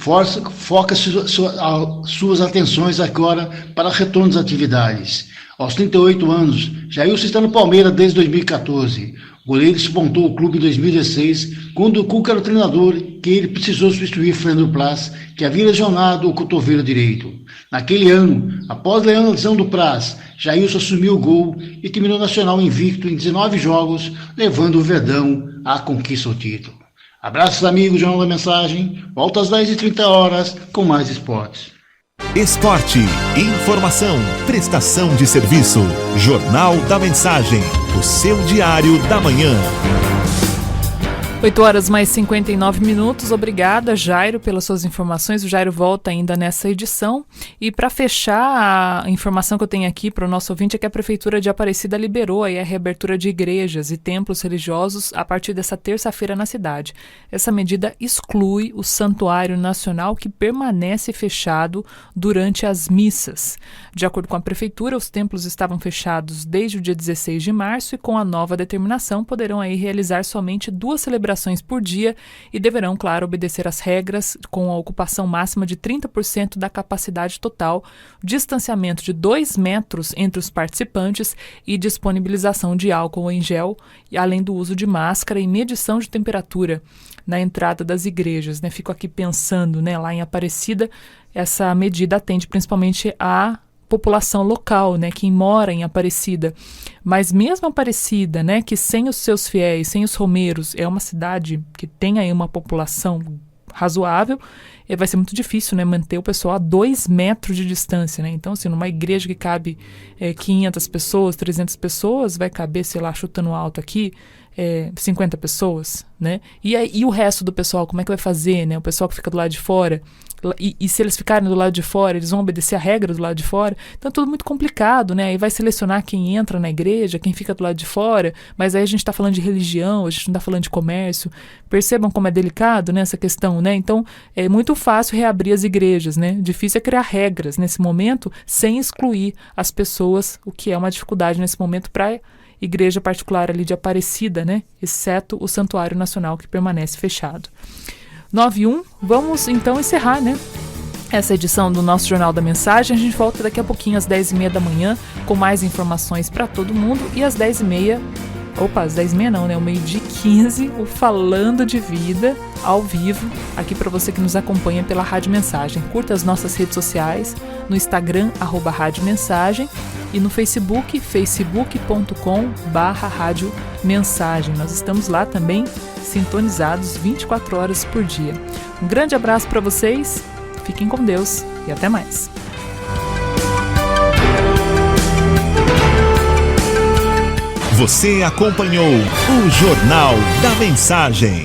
foca suas atenções agora para o retorno das atividades. Aos 38 anos, Jailson está no Palmeiras desde 2014. O goleiro despontou o clube em 2016, quando o Cuca era o treinador, que ele precisou substituir Fernando Praz, que havia lesionado o cotovelo direito. Naquele ano, após a lesão do Praz, Jailson assumiu o gol e terminou o Nacional invicto em 19 jogos, levando o Verdão à conquista do título. Abraços, amigos, Jornal da Mensagem. Volta às 10h30 com mais esportes. Esporte, informação, prestação de serviço. Jornal da Mensagem, o seu diário da manhã. 8h mais 59. Obrigada, Jairo, pelas suas informações. O Jairo volta ainda nessa edição. E para fechar, a informação que eu tenho aqui para o nosso ouvinte é que a Prefeitura de Aparecida liberou aí a reabertura de igrejas e templos religiosos a partir dessa terça-feira na cidade. Essa medida exclui o Santuário Nacional, que permanece fechado durante as missas. De acordo com a Prefeitura, os templos estavam fechados desde o dia 16 de março e com a nova determinação poderão aí realizar somente 2 celebrações por dia e deverão, claro, obedecer às regras com a ocupação máxima de 30% da capacidade total, distanciamento de 2 metros entre os participantes e disponibilização de álcool em gel, além do uso de máscara e medição de temperatura na entrada das igrejas. Fico aqui pensando, lá em Aparecida, essa medida atende principalmente a população local, quem mora em Aparecida. Mas mesmo Aparecida, que sem os seus fiéis, sem os romeiros, é uma cidade que tem aí uma população razoável, vai ser muito difícil, manter o pessoal a 2 metros de distância, Então, assim, numa igreja que cabe 500 pessoas, 300 pessoas, vai caber, sei lá, chutando alto aqui, 50 pessoas, E o resto do pessoal, como é que vai fazer, O pessoal que fica do lado de fora, e se eles ficarem do lado de fora, eles vão obedecer a regra do lado de fora. Então é tudo muito complicado, Aí vai selecionar quem entra na igreja, quem fica do lado de fora, mas aí a gente está falando de religião, a gente não está falando de comércio. Percebam como é delicado, essa questão, Então é muito fácil reabrir as igrejas, Difícil é criar regras nesse momento sem excluir as pessoas, o que é uma dificuldade nesse momento para igreja particular ali de Aparecida, Exceto o Santuário Nacional, que permanece fechado. 9h01, vamos então encerrar, essa edição do nosso Jornal da Mensagem. A gente volta daqui a pouquinho às 10h30 da manhã com mais informações para todo mundo e às 10h30, às 10h30 não, o 12h15, o Falando de Vida ao vivo, aqui para você que nos acompanha pela Rádio Mensagem. Curta as nossas redes sociais, no Instagram, @Rádio Mensagem, e no Facebook, facebook.com/Rádio Mensagem. Nós estamos lá também, sintonizados 24 horas por dia. Um grande abraço para vocês, fiquem com Deus e até mais. Você acompanhou o Jornal da Mensagem.